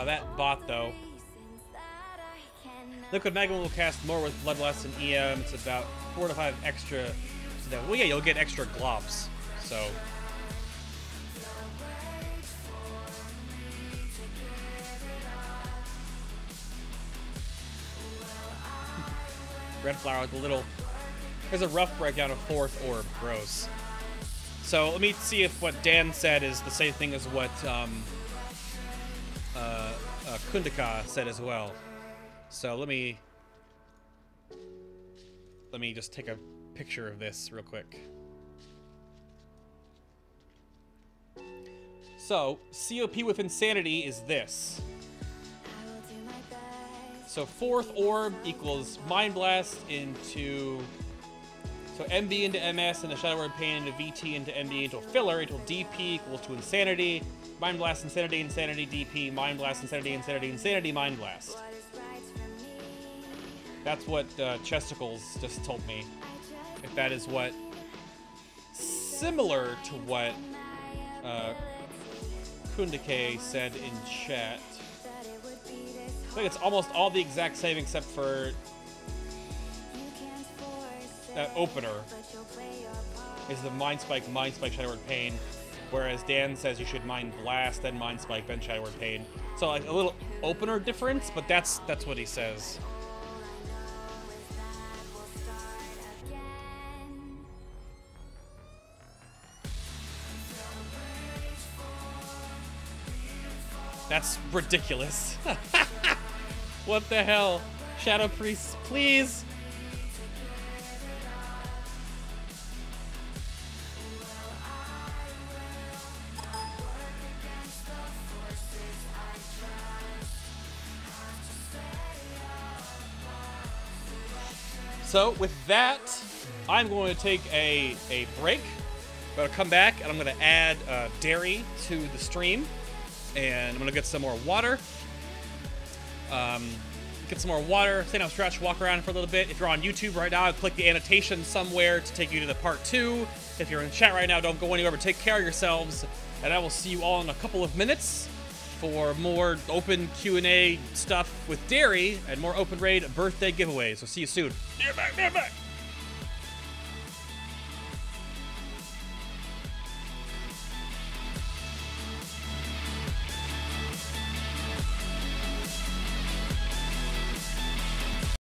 That bot, though. Liquid Magma will cast more with Bloodlust and EM. It's about 4 to 5 extra. Well, yeah, you'll get extra globs. So. Red flower with a little. There's a rough breakdown of 4th orb. Gross. So let me see if what Dan said is the same thing as what Kundaka said as well. So let me just take a picture of this real quick. So COP with Insanity is this. So 4th orb equals Mind Blast into, so MB into MS and the Shadow Word Pain into VT into MB into a filler equal DP equal to Insanity. Mind Blast, Insanity, Insanity, DP, Mind Blast, Insanity, Insanity, Insanity, Mind Blast. That's what Chesticles just told me. If that is what... Similar to what Kundake said in chat. I think it's almost all the exact same except for that opener is the Mind Spike, Shadow Word Pain. Whereas Dan says you should Mind Blast, then Mind Spike, then Shadow Word Pain. So like a little opener difference, but that's what he says. That's ridiculous. What the hell? Shadow Priest, please. So with that, I'm going to take a break. I'm going to come back and I'm going to add dairy to the stream. And I'm going to get some more water. Get some more water, stand up, stretch, walk around for a little bit. If you're on YouTube right now, click the annotation somewhere to take you to the part 2. If you're in chat right now, don't go anywhere, but take care of yourselves. And I will see you all in a couple of minutes for more open Q&A stuff with Dairy and more Open Raid birthday giveaways. So see you soon. Be right back, be right back.